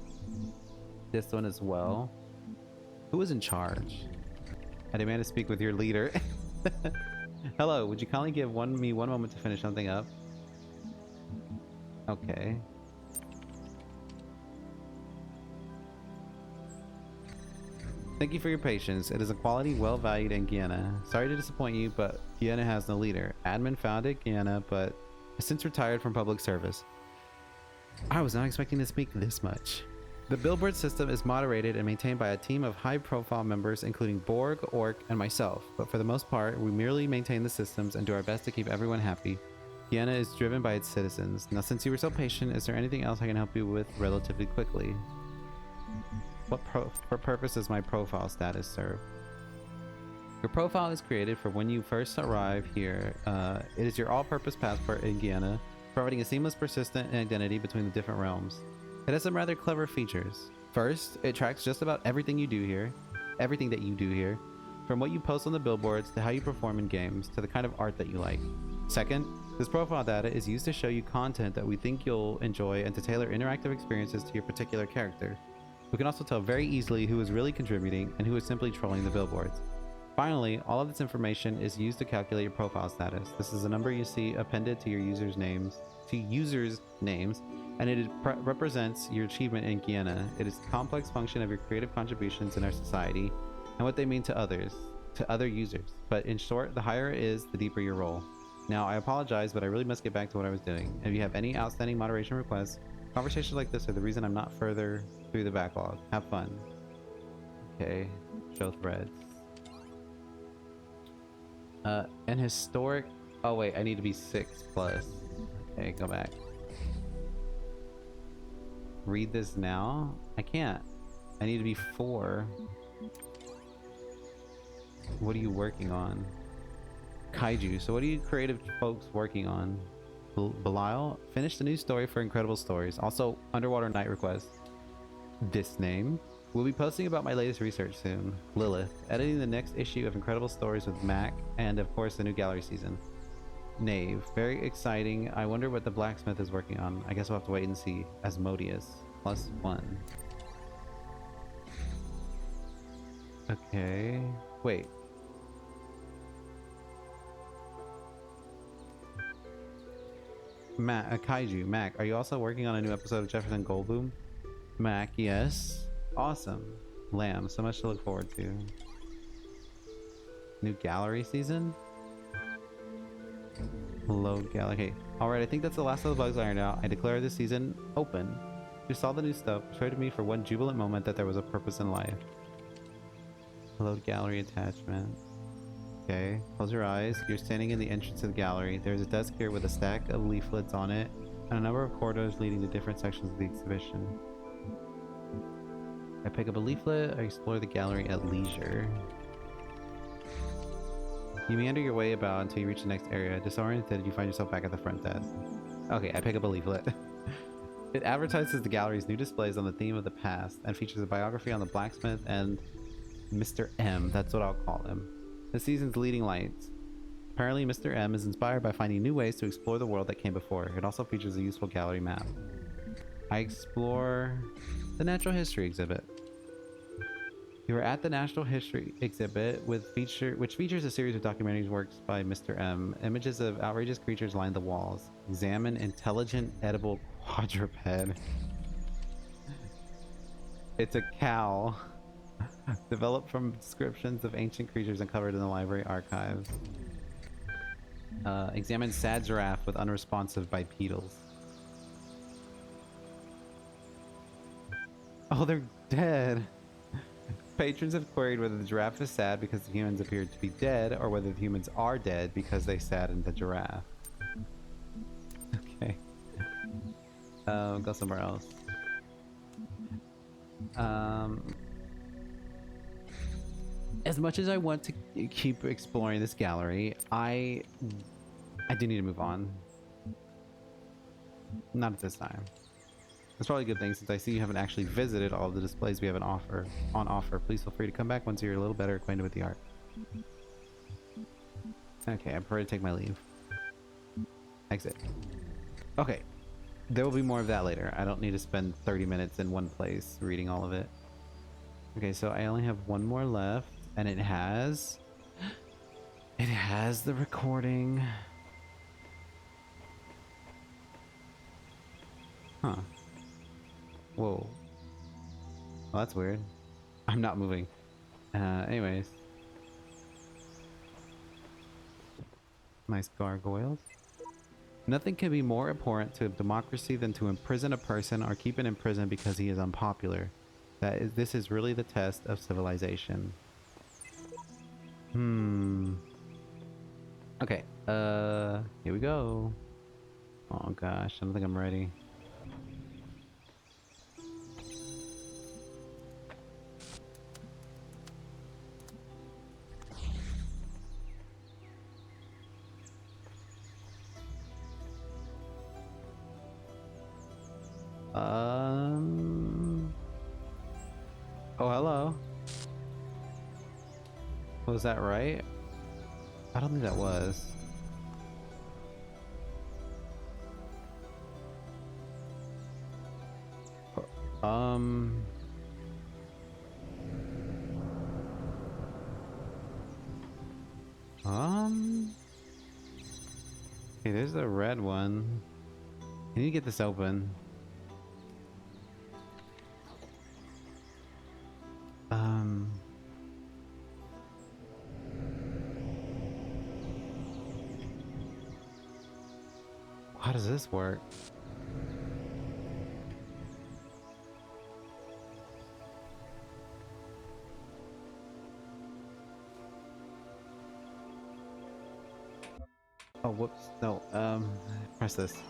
This one as well. Who is in charge? I demand to speak with your leader. Hello, would you kindly give me one moment to finish something up? Okay. Thank you for your patience. It is a quality well valued in Gehenna. Sorry to disappoint you, but Gehenna has no leader. Admin founded Gehenna, but has since retired from public service. I was not expecting to speak this much. The billboard system is moderated and maintained by a team of high-profile members, including Borg, Orc, and myself. But for the most part, we merely maintain the systems and do our best to keep everyone happy. Gehenna is driven by its citizens. Now, since you were so patient, is there anything else I can help you with relatively quickly? What purpose does my profile status serve? Your profile is created for when you first arrive here. It is your all-purpose passport in Gehenna, providing a seamless, persistent identity between the different realms. It has some rather clever features. First, it tracks just about everything that you do here, from what you post on the billboards to how you perform in games to the kind of art that you like. Second, this profile data is used to show you content that we think you'll enjoy and to tailor interactive experiences to your particular character. We can also tell very easily who is really contributing and who is simply trolling the billboards. Finally, all of this information is used to calculate your profile status. This is a number you see appended to your users' names, and it represents your achievement in Gehenna. It is a complex function of your creative contributions in our society and what they mean to other users. But in short, the higher it is, the deeper your role. Now, I apologize, but I really must get back to what I was doing. If you have any outstanding moderation requests, conversations like this are the reason I'm not further through the backlog. Have fun. Okay, show threads. An historic... Oh wait, I need to be 6 plus. Okay, go back. Read this now? I can't. I need to be 4. What are you working on? Kaiju. So what are you creative folks working on? Belial? Finish the new story for Incredible Stories. Also, Underwater Night Request. This name. We'll be posting about my latest research soon. Lilith. Editing the next issue of Incredible Stories with Mac, and of course the new gallery season. Knave. Very exciting. I wonder what the blacksmith is working on. I guess we'll have to wait and see. Asmodeus. +1. Okay. Wait. Kaiju. Mac, are you also working on a new episode of Jefferson Goldblum? Mac, yes. Awesome. Lamb, so much to look forward to. New gallery season? Load gallery. Okay. Alright, I think that's the last of the bugs ironed out. I declare this season open. You saw the new stuff, persuaded me for one jubilant moment that there was a purpose in life. Load gallery attachment. Okay, close your eyes. You're standing in the entrance of the gallery. There's a desk here with a stack of leaflets on it and a number of corridors leading to different sections of the exhibition. I pick up a leaflet. I explore the gallery at leisure. You meander your way about until you reach the next area. Disoriented, you find yourself back at the front desk. Okay, I pick up a leaflet. It advertises the gallery's new displays on the theme of the past and features a biography on the blacksmith and Mr. M. That's what I'll call him. The season's leading lights. Apparently, Mr. M is inspired by finding new ways to explore the world that came before. It also features a useful gallery map. I explore the Natural History exhibit. You are at the Natural History exhibit, which features a series of documentaries works by Mr. M. Images of outrageous creatures line the walls. Examine intelligent edible quadruped. It's a cow. Developed from descriptions of ancient creatures uncovered in the library archives. Examine sad giraffe with unresponsive bipedals. Oh, they're dead. Patrons have queried whether the giraffe is sad because the humans appeared to be dead, or whether the humans are dead because they saddened the giraffe. Okay. Go somewhere else. As much as I want to keep exploring this gallery, I do need to move on. Not at this time. That's probably a good thing since I see you haven't actually visited all of the displays we have on offer. Please feel free to come back once you're a little better acquainted with the art. Okay, I prefer to take my leave. Exit. Okay. There will be more of that later. I don't need to spend 30 minutes in one place reading all of it. Okay, so I only have one more left, and it has the recording. Huh. Whoa. Well, that's weird. I'm not moving. Anyways. Nice gargoyles. Nothing can be more abhorrent to democracy than to imprison a person or keep it in prison because he is unpopular. This is really the test of civilization. Okay, here we go. Oh gosh, I don't think I'm ready. Oh, hello. Was that right? I don't think that was. Um. Okay, there's the red one. I need to get this open. How does this work? Oh, whoops. No, press this.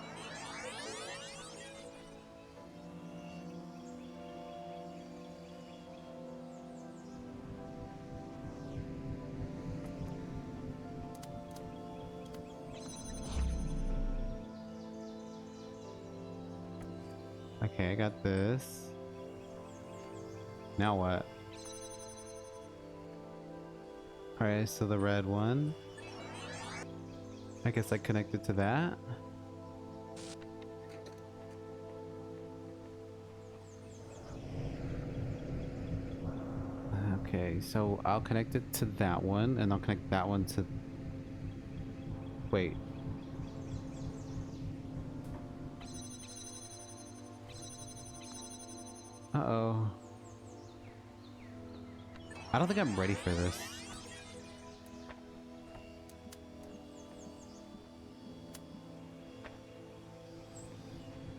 Okay, I got this. Now what? Alright, so the red one. I guess I connected to that. Okay, so I'll connect it to that one, and I'll connect that one to... Wait. Uh-oh. I don't think I'm ready for this.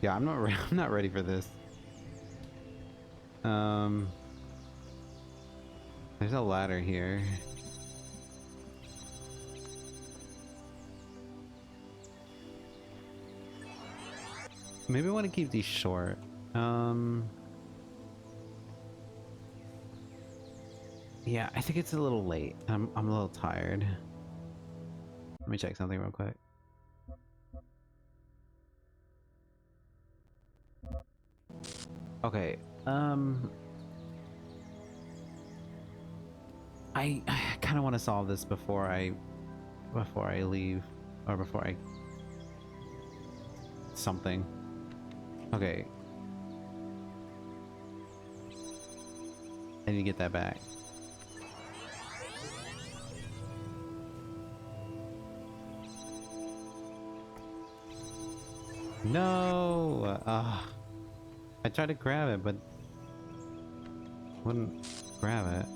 Yeah, I'm not ready for this. There's a ladder here. Maybe I want to keep these short. Yeah, I think it's a little late. I'm a little tired. Let me check something real quick. Okay, I kind of want to solve this before I leave, or before I something. Okay, I need to get that back. No! I tried to grab it, but wouldn't grab it.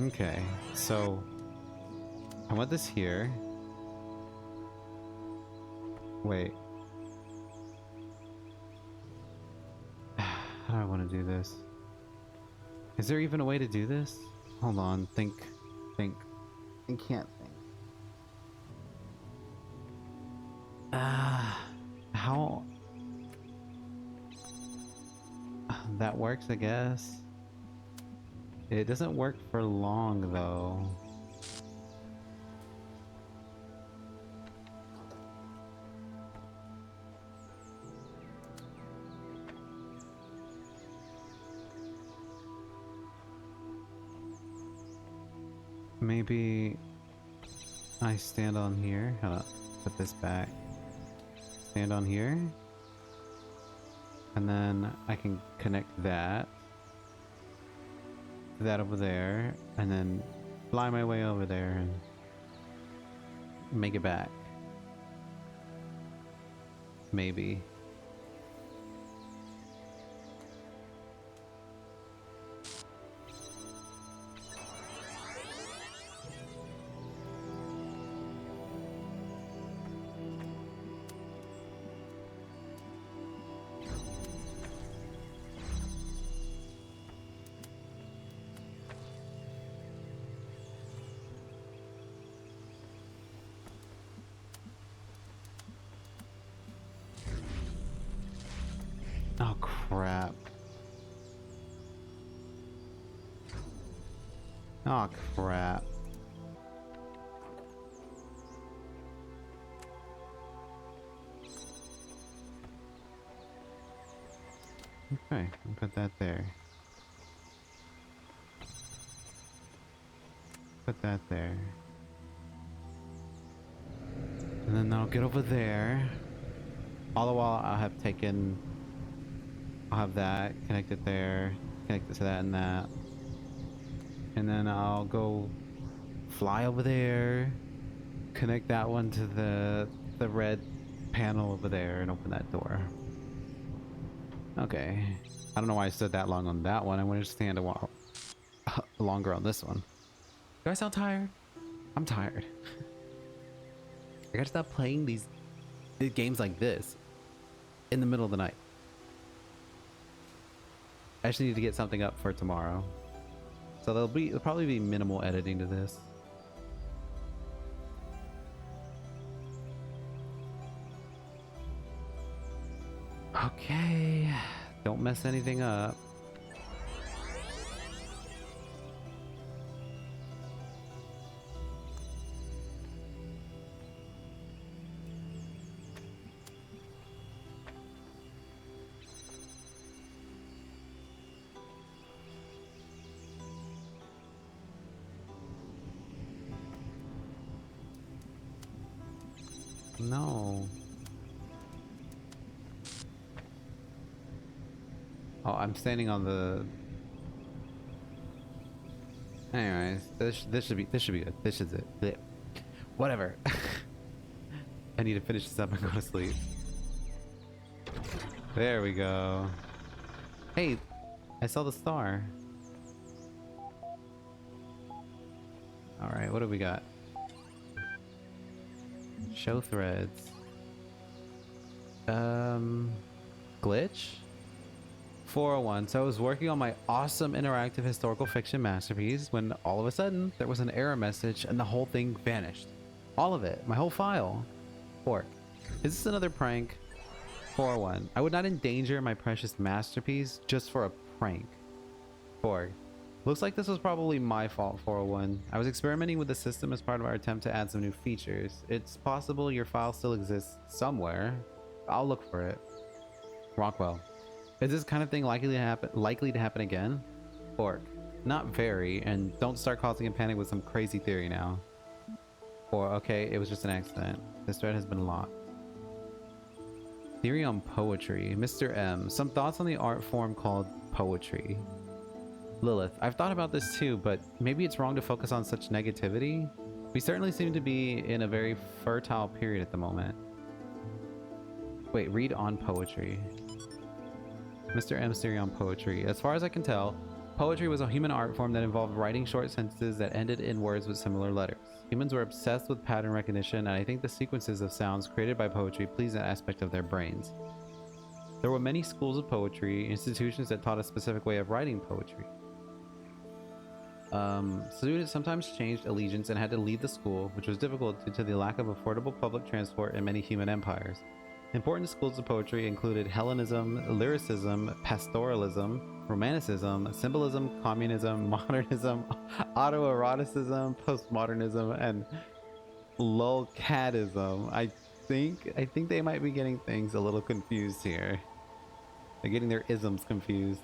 Okay, so I want this here. Wait. How do I want to do this? Is there even a way to do this? Hold on, think. I can't think. How? That works, I guess. It doesn't work for long, though. Maybe I stand on here. Hold on, put this back. Stand on here. And then I can connect that to that over there, and then fly my way over there and make it back. Maybe. Oh crap. Okay, I'll put that there. Put that there. And then I'll get over there. All the while I'll have taken... I'll have that connected there. Connected to that and that. And then I'll go fly over there. Connect that one to the red panel over there and open that door. Okay. I don't know why I stood that long on that one. I want to stand a while longer on this one. Do I sound tired? I'm tired. I gotta stop playing these games like this in the middle of the night. I actually need to get something up for tomorrow. So there'll probably be minimal editing to this. Okay. Don't mess anything up. No. Oh, I'm standing on the... Anyways, this should be good. This is it. Blech. Whatever. I need to finish this up and go to sleep. There we go. Hey, I saw the star. Alright, what do we got? Show threads. Glitch? 401. So I was working on my awesome interactive historical fiction masterpiece when all of a sudden there was an error message and the whole thing vanished. All of it. My whole file. Fork. Is this another prank? 401. I would not endanger my precious masterpiece just for a prank. Fork. Looks like this was probably my fault, 401. I was experimenting with the system as part of our attempt to add some new features. It's possible your file still exists somewhere. I'll look for it. Rockwell. Is this kind of thing likely to happen again? Fork. Not very, and don't start causing a panic with some crazy theory now. Or, okay, it was just an accident. This thread has been locked. Theory on poetry. Mr. M. Some thoughts on the art form called poetry. Lilith. I've thought about this too, but maybe it's wrong to focus on such negativity. We certainly seem to be in a very fertile period at the moment. Wait, read on poetry. Mr. M's theory on poetry. As far as I can tell, poetry was a human art form that involved writing short sentences that ended in words with similar letters. Humans were obsessed with pattern recognition, and I think the sequences of sounds created by poetry pleased that aspect of their brains. There were many schools of poetry, institutions that taught a specific way of writing poetry. Students sometimes changed allegiance and had to leave the school, which was difficult due to the lack of affordable public transport in many human empires. Important schools of poetry included Hellenism, lyricism, pastoralism, romanticism, symbolism, communism, modernism, autoeroticism, postmodernism, and lulcadism. I think they might be getting things a little confused here. They're getting their isms confused.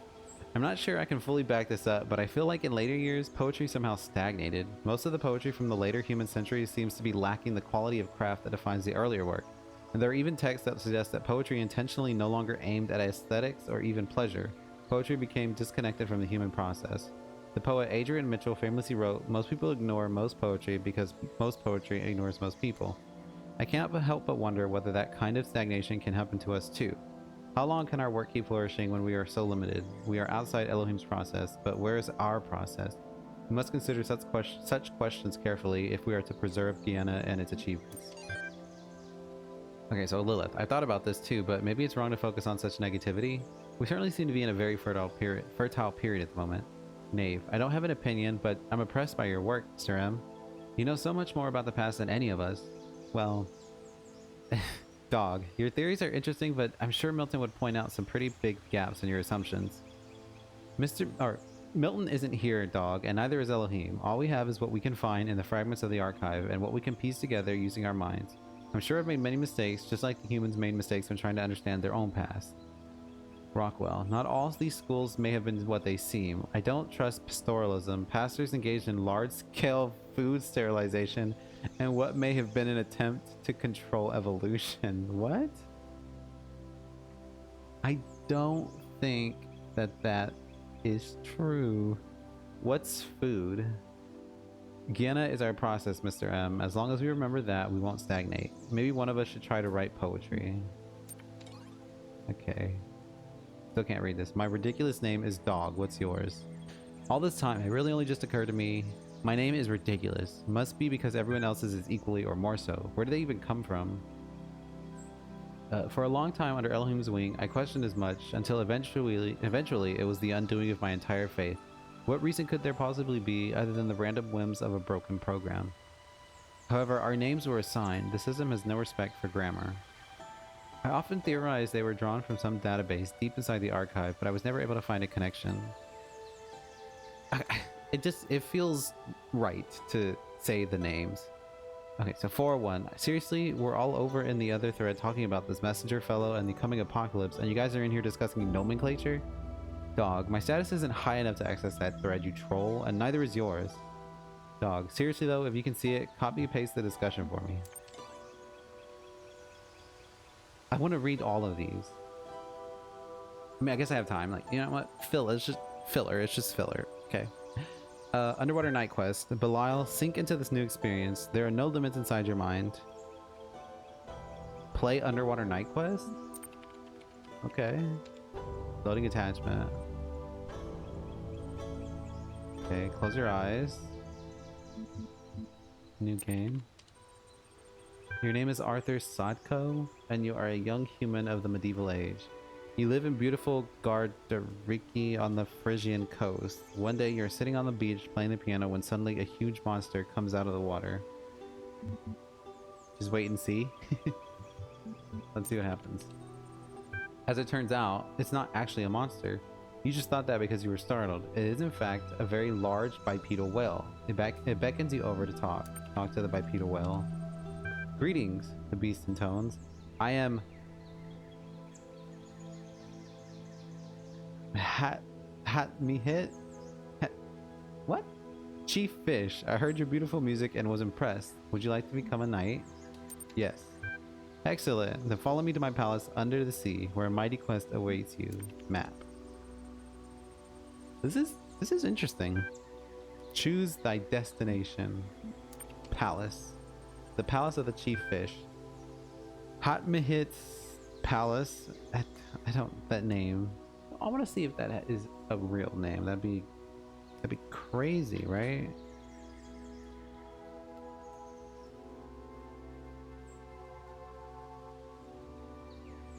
I'm not sure I can fully back this up, but I feel like in later years, poetry somehow stagnated. Most of the poetry from the later human centuries seems to be lacking the quality of craft that defines the earlier work. And there are even texts that suggest that poetry intentionally no longer aimed at aesthetics or even pleasure. Poetry became disconnected from the human process. The poet Adrian Mitchell famously wrote, "Most people ignore most poetry because most poetry ignores most people." I can't help but wonder whether that kind of stagnation can happen to us too. How long can our work keep flourishing when we are so limited? We are outside Elohim's process, but where is our process? We must consider such questions carefully if we are to preserve Gehenna and its achievements. Okay, so Lilith, I thought about this too, but maybe it's wrong to focus on such negativity. We certainly seem to be in a very fertile period at the moment. Knave, I don't have an opinion, but I'm impressed by your work, Sir M. You know so much more about the past than any of us. Well... Dog, your theories are interesting, but I'm sure Milton would point out some pretty big gaps in your assumptions. Milton isn't here, dog, and neither is Elohim. All we have is what we can find in the fragments of the archive and what we can piece together using our minds. I'm sure I've made many mistakes, just like the humans made mistakes when trying to understand their own past. Rockwell. Not all these schools may have been what they seem. I don't trust pastoralism, pastors engaged in large-scale food sterilization, and what may have been an attempt to control evolution. What? I don't think that is true. What's food? Gehenna is our process, Mr. M. As long as we remember that, we won't stagnate. Maybe one of us should try to write poetry. Okay. Still can't read this. My ridiculous name is Dog. What's yours? All this time, it really only just occurred to me. My name is ridiculous. Must be because everyone else's is equally or more so. Where do they even come from? For a long time under Elohim's wing, I questioned as much until eventually it was the undoing of my entire faith. What reason could there possibly be other than the random whims of a broken program? However, our names were assigned. The system has no respect for grammar. I often theorized they were drawn from some database deep inside the archive, but I was never able to find a connection. It feels right to say the names. Okay, so 401. Seriously, we're all over in the other thread talking about this messenger fellow and the coming apocalypse, and you guys are in here discussing nomenclature? Dog, my status isn't high enough to access that thread, you troll, and neither is yours. Dog, seriously though, if you can see it, copy and paste the discussion for me. I want to read all of these. I mean, I guess I have time. Like, you know what? It's just filler. It's just filler. Okay. Underwater Night Quest. Belial, sink into this new experience. There are no limits inside your mind. Play Underwater Night Quest? Okay. Loading attachment. Okay, close your eyes. New game. Your name is Arthur Sadko, and you are a young human of the medieval age. You live in beautiful Gardariki on the Frisian coast. One day you're sitting on the beach playing the piano when suddenly a huge monster comes out of the water. Just wait and see. Let's see what happens. As it turns out, it's not actually a monster. You just thought that because you were startled. It is in fact a very large bipedal whale. It beckons you over to talk. Talk to the bipedal whale. Greetings, the beast intones. I am What? Chief Fish. I heard your beautiful music and was impressed. Would you like to become a knight? Yes. Excellent. Then follow me to my palace under the sea, where a mighty quest awaits you. Map. This is interesting. Choose thy destination. Palace. The palace of the chief fish. Hatmahit's palace. I don't, that name. I want to see if that is a real name. That'd be crazy, right?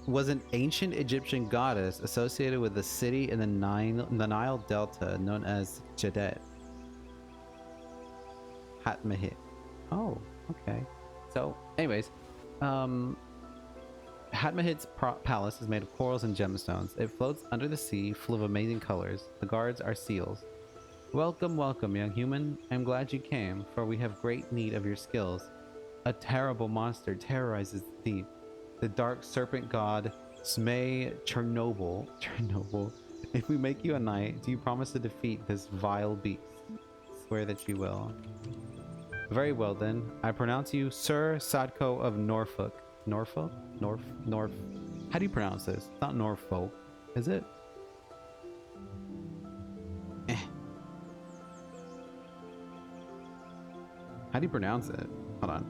Was an ancient Egyptian goddess associated with a city in the Nile Delta known as Jadet. Hatmahit. Oh, okay. So, anyways, Hatmahit's palace is made of corals and gemstones. It floats under the sea, full of amazing colors. The guards are seals. Welcome, welcome, young human. I'm glad you came, for we have great need of your skills. A terrible monster terrorizes the deep. The dark serpent god Smay Chernobyl. If we make you a knight, do you promise to defeat this vile beast? Swear that you will. Very well then. I pronounce you Sir Sadko of Norfolk. Norfolk? North. How do you pronounce this? It's not Norfolk, is it? How do you pronounce it? Hold on.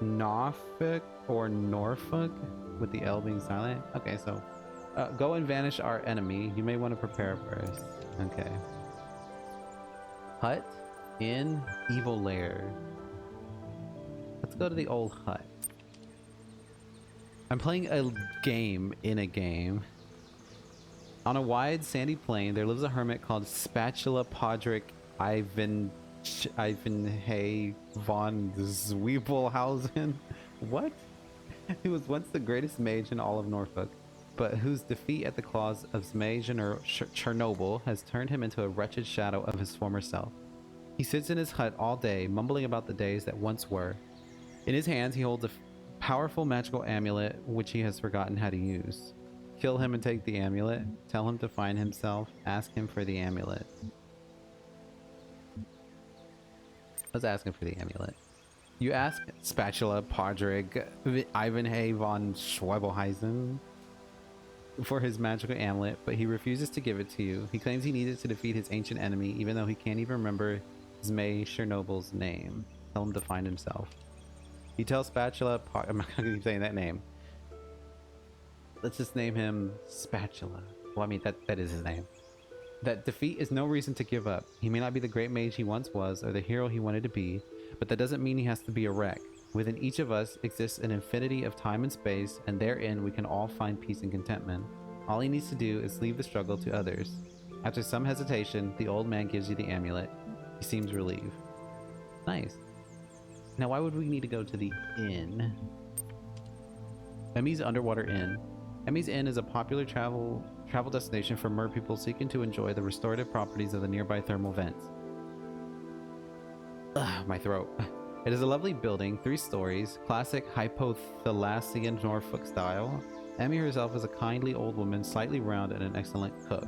Norfolk or Norfolk with the L being silent. Okay, so go and vanish our enemy. You may want to prepare first. Okay. Hut in evil lair. Let's go to the old hut. I'm playing a game in a game. On a wide sandy plain, there lives a hermit called Spatula Podrick Ivan Hay von Zwiebelhausen. What? He was once the greatest mage in all of Norfolk, but whose defeat at the claws of Zmei Chernobyl has turned him into a wretched shadow of his former self. He sits in his hut all day, mumbling about the days that once were. In his hands, he holds a powerful magical amulet which he has forgotten how to use. Kill him and take the amulet. Tell him to find himself. Ask him for the amulet. Let's ask him for the amulet. You ask Spatula Podrig Ivanhay von Schwebelheisen for his magical amulet, but he refuses to give it to you. He claims he needs it to defeat his ancient enemy, even though he can't even remember Zmei Chernobyl's name. Tell him to find himself. He tells Spatula I'm not going to keep saying that name. Let's just name him Spatula. Well, I mean, that is his name. That defeat is no reason to give up. He may not be the great mage he once was, or the hero he wanted to be, but that doesn't mean he has to be a wreck. Within each of us exists an infinity of time and space, and therein we can all find peace and contentment. All he needs to do is leave the struggle to others. After some hesitation, the old man gives you the amulet. He seems relieved. Nice. Now why would we need to go to the inn? Emmy's Underwater Inn. Emmy's Inn is a popular travel destination for mer people seeking to enjoy the restorative properties of the nearby thermal vents. Ugh, my throat. It is a lovely building, 3 stories, classic hypothalassian Norfolk style. Emmy herself is a kindly old woman, slightly round and an excellent cook.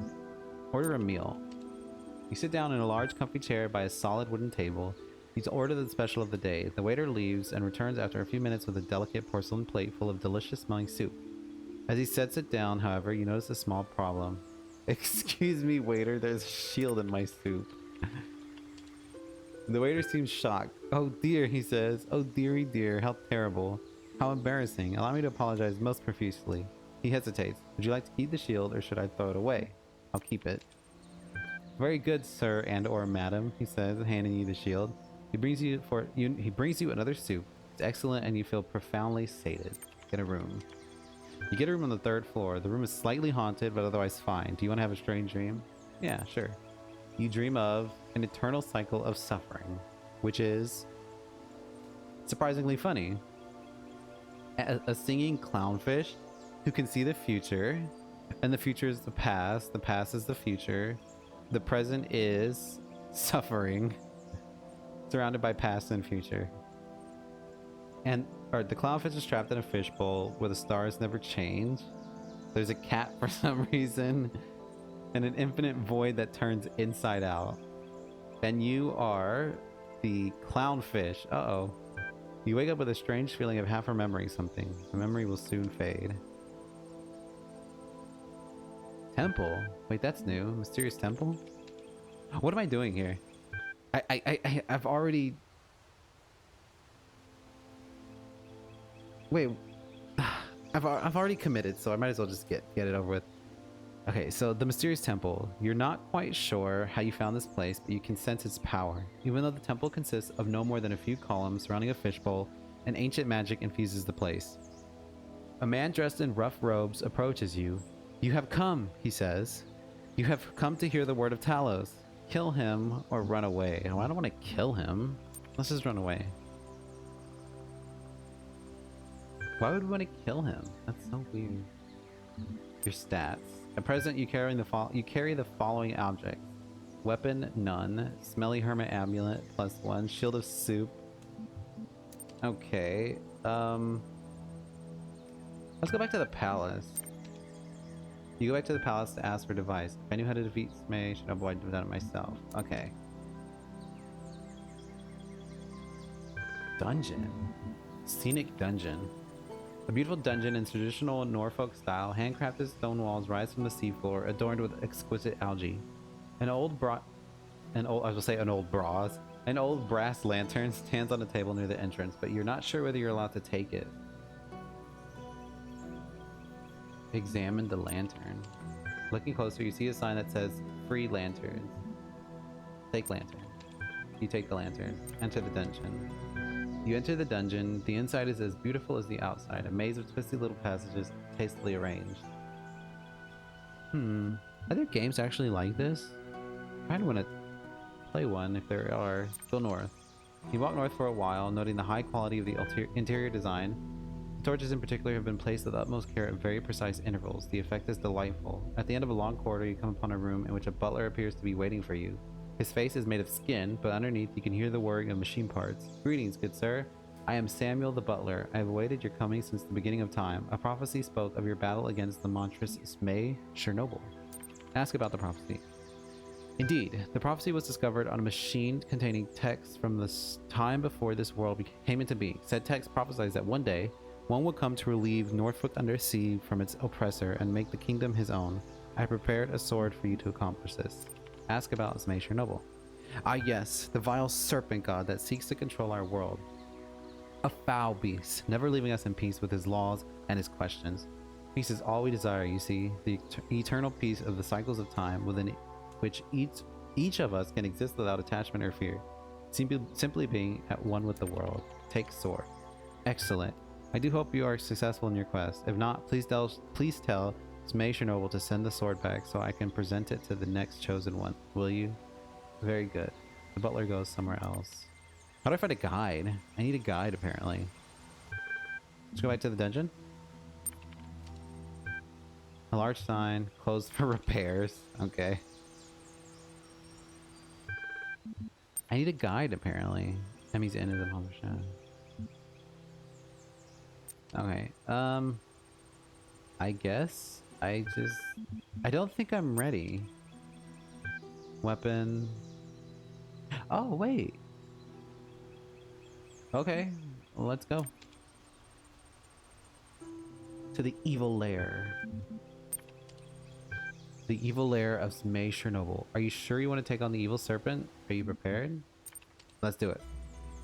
Order a meal. You sit down in a large comfy chair by a solid wooden table. You order the special of the day. The waiter leaves and returns after a few minutes with a delicate porcelain plate full of delicious smelling soup. As he sets it down, however, you notice a small problem. Excuse me, waiter, there's a shield in my soup. The waiter seems shocked. Oh dear, he says. Oh dearie dear, how terrible. How embarrassing. Allow me to apologize most profusely. He hesitates. Would you like to keep the shield or should I throw it away? I'll keep it. Very good, sir and or madam, he says, handing you the shield. He brings you another soup. It's excellent and you feel profoundly sated. Get a room. You get a room on the 3rd floor. The room is slightly haunted, but otherwise fine. Do you want to have a strange dream? Yeah, sure. You dream of an eternal cycle of suffering, which is surprisingly funny. A singing clownfish who can see the future, and the future is the past is the future, the present is suffering, surrounded by past and future. And the clownfish is trapped in a fishbowl where the stars never change. There's a cat for some reason, and an infinite void that turns inside out. And you are the clownfish. Uh-oh. You wake up with a strange feeling of half remembering something. The memory will soon fade. Temple? Wait, that's new. Mysterious temple? What am I doing here? I've already... Wait. I've already committed, so I might as well just get it over with. Okay, so the mysterious temple. You're not quite sure how you found this place, but you can sense its power. Even though the temple consists of no more than a few columns surrounding a fishbowl, an ancient magic infuses the place. A man dressed in rough robes approaches you. You have come, he says. You have come to hear the word of Talos. Kill him or run away. Oh, I don't want to kill him. Let's just run away. Why would we want to kill him? That's so weird. Your stats. At present, you carry the following objects: weapon, none; smelly hermit amulet, +1; shield of soup. Okay. Let's go back to the palace. You go back to the palace to ask for device. If I knew how to defeat Zmei, should I avoid doing that myself? Okay. Dungeon. Scenic dungeon. A beautiful dungeon in traditional Norfolk style. Handcrafted stone walls rise from the seafloor, adorned with exquisite algae. An old brass lantern stands on a table near the entrance, but you're not sure whether you're allowed to take it. Examine the lantern. Looking closer, you see a sign that says free lanterns. Take lantern. You take the lantern. Enter the dungeon. You enter the dungeon. The inside is as beautiful as the outside, a maze of twisty little passages tastefully arranged. Are there games actually like this? I kind of want to play one if there are. Go north. You walk north for a while, noting the high quality of the interior design. Torches in particular have been placed with utmost care at very precise intervals. The effect is delightful. At the end of a long corridor, you come upon a room in which a butler appears to be waiting for you. His face is made of skin, but underneath you can hear the whirring of machine parts. Greetings, good sir. I am Samuel the butler. I have awaited your coming since the beginning of time. A prophecy spoke of your battle against the monstrous Zmei Chernobyl. Ask about the prophecy. Indeed, the prophecy was discovered on a machine containing texts from the time before this world came into being. Said text prophesies that one day, one would come to relieve Norfolk Undersea from its oppressor and make the kingdom his own. I prepared a sword for you to accomplish this. Ask about Zmei Chernobyl. Ah yes, the vile serpent god that seeks to control our world. A foul beast, never leaving us in peace with his laws and his questions. Peace is all we desire, you see, the eternal peace of the cycles of time within which each of us can exist without attachment or fear, simply being at one with the world. Take sword. Excellent. I do hope you are successful in your quest. If not, please tell Zmei Chernobyl to send the sword back so I can present it to the next chosen one. Will you? Very good. The butler goes somewhere else. How do I find a guide? I need a guide, apparently. Let's go back to the dungeon. A large sign, closed for repairs. Okay. I need a guide, apparently. Enemy's into the publisher. Okay. I guess I don't think I'm ready. Weapon. Oh, wait. Okay, well, let's go. To the evil lair. The evil lair of Zmei Chernobyl. Are you sure you want to take on the evil serpent? Are you prepared? Let's do it.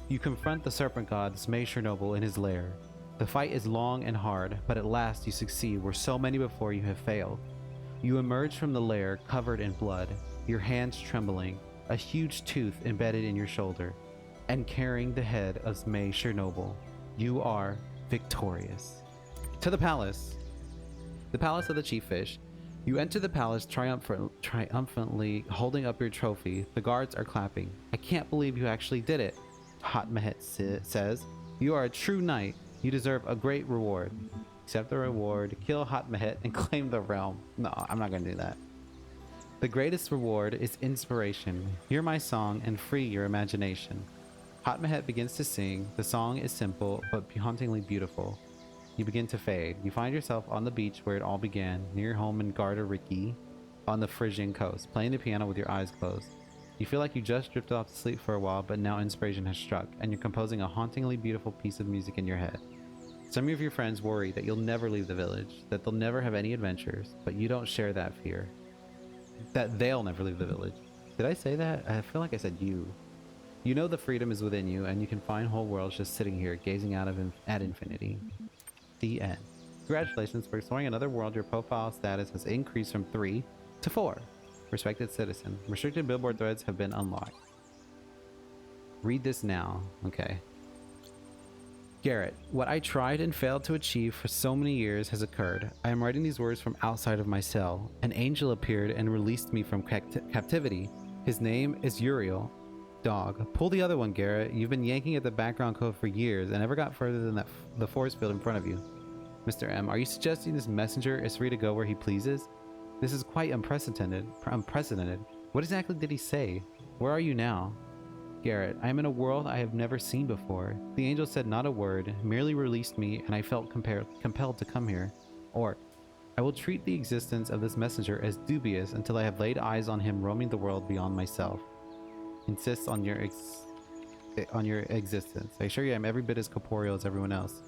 You confront the serpent god Zmei Chernobyl in his lair. The fight is long and hard, but at last you succeed where so many before you have failed. You emerge from the lair covered in blood, your hands trembling, a huge tooth embedded in your shoulder, and carrying the head of Zmei Chernobyl. You are victorious. To the palace of the chief fish. You enter the palace triumphantly holding up your trophy. The guards are clapping. I can't believe you actually did it, Hot Mehet says. You are a true knight. You deserve a great reward. Accept the reward, kill Hot Mehet, and claim the realm. No, I'm not going to do that. The greatest reward is inspiration. Hear my song and free your imagination. Hot Mehet begins to sing. The song is simple, but hauntingly beautiful. You begin to fade. You find yourself on the beach where it all began, near your home in Gardariki, on the Frisian coast, playing the piano with your eyes closed. You feel like you just drifted off to sleep for a while, but now inspiration has struck, and you're composing a hauntingly beautiful piece of music in your head. Some of your friends worry that you'll never leave the village, that they'll never have any adventures, but you don't share that fear. That they'll never leave the village. Did I say that? I feel like I said you. You know the freedom is within you, and you can find whole worlds just sitting here, gazing out at infinity. The end. Congratulations for exploring another world. Your profile status has increased from 3 to 4. Respected citizen. Restricted billboard threads have been unlocked. Read this now. Okay. Garrett, what I tried and failed to achieve for so many years has occurred. I am writing these words from outside of my cell. An angel appeared and released me from captivity. His name is Uriel. Dog. Pull the other one, Garrett. You've been yanking at the background code for years and never got further than the force field in front of you. Mr. M, are you suggesting this messenger is free to go where he pleases? This is quite unprecedented. What exactly did he say? Where are you now? Garrett, I am in a world I have never seen before. The angel said not a word, merely released me, and I felt compelled to come here. Or, I will treat the existence of this messenger as dubious until I have laid eyes on him roaming the world beyond myself. Insists on your existence. I assure you I'm every bit as corporeal as everyone else.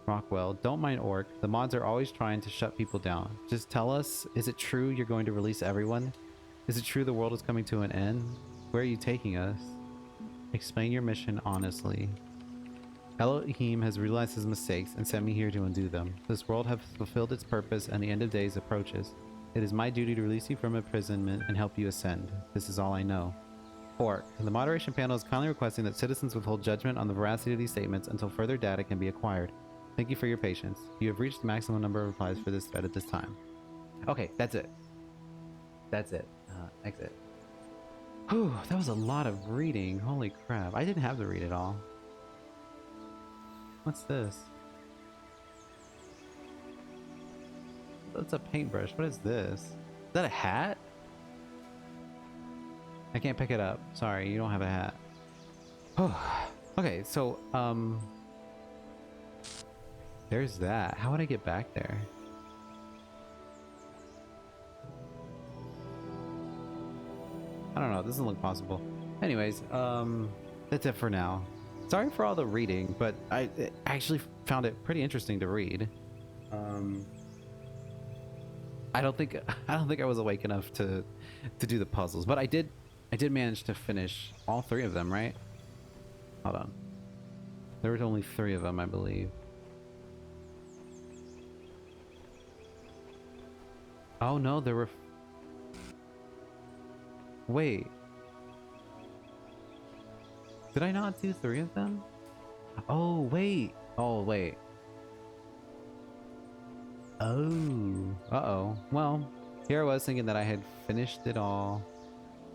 Rockwell, don't mind Orc. The mods are always trying to shut people down. Just tell us, is it true you're going to release everyone? Is it true the world is coming to an end? Where are you taking us? Explain your mission honestly. Elohim has realized his mistakes and sent me here to undo them. This world has fulfilled its purpose and the end of days approaches. It is my duty to release you from imprisonment and help you ascend. This is all I know. Orc, the moderation panel is kindly requesting that citizens withhold judgment on the veracity of these statements until further data can be acquired. Thank you for your patience. You have reached the maximum number of replies for this thread at this time. Okay, that's it. That's it. Exit. Whew, that was a lot of reading. Holy crap. I didn't have to read it all. What's this? That's a paintbrush. What is this? Is that a hat? I can't pick it up. Sorry, you don't have a hat. Oh, okay. So, there's that. How would I get back there? I don't know. It doesn't look possible. Anyways, that's it for now. Sorry for all the reading, but I actually found it pretty interesting to read. I don't think I was awake enough to do the puzzles, but I did manage to finish all 3 of them, right? Hold on. There was only 3 of them, I believe. Oh no, there were... Wait. Did I not do 3 of them? Oh, wait. Oh, wait. Oh. Uh-oh. Well, here I was thinking that I had finished it all.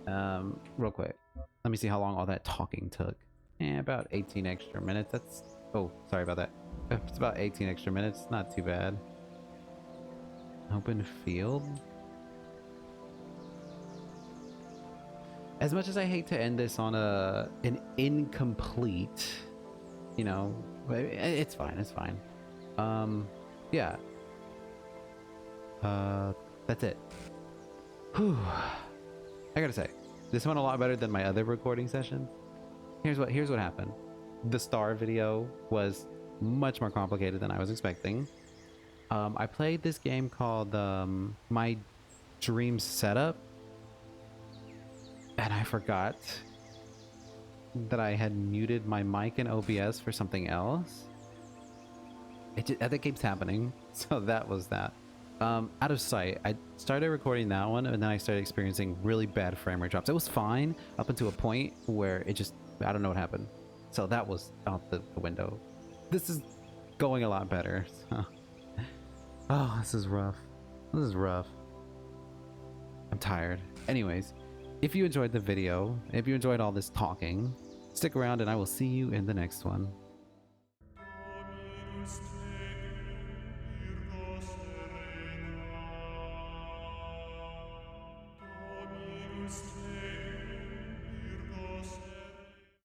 Real quick. Let me see how long all that talking took. About 18 extra minutes. That's... Oh, sorry about that. It's about 18 extra minutes. Not too bad. Open field? As much as I hate to end this on an incomplete, you know, it's fine, it's fine. Yeah. That's it. Whew. I gotta say, this went a lot better than my other recording sessions. Here's what happened. The star video was much more complicated than I was expecting. I played this game called My Dream Setup, and I forgot that I had muted my mic in OBS for something else. That keeps happening, so that was that. Out of sight, I started recording that one, and then I started experiencing really bad frame rate drops. It was fine up until a point where it just, I don't know what happened. So that was out the window. This is going a lot better. So. Oh, this is rough. This is rough. I'm tired. Anyways, if you enjoyed the video, if you enjoyed all this talking, stick around and I will see you in the next one. Dominus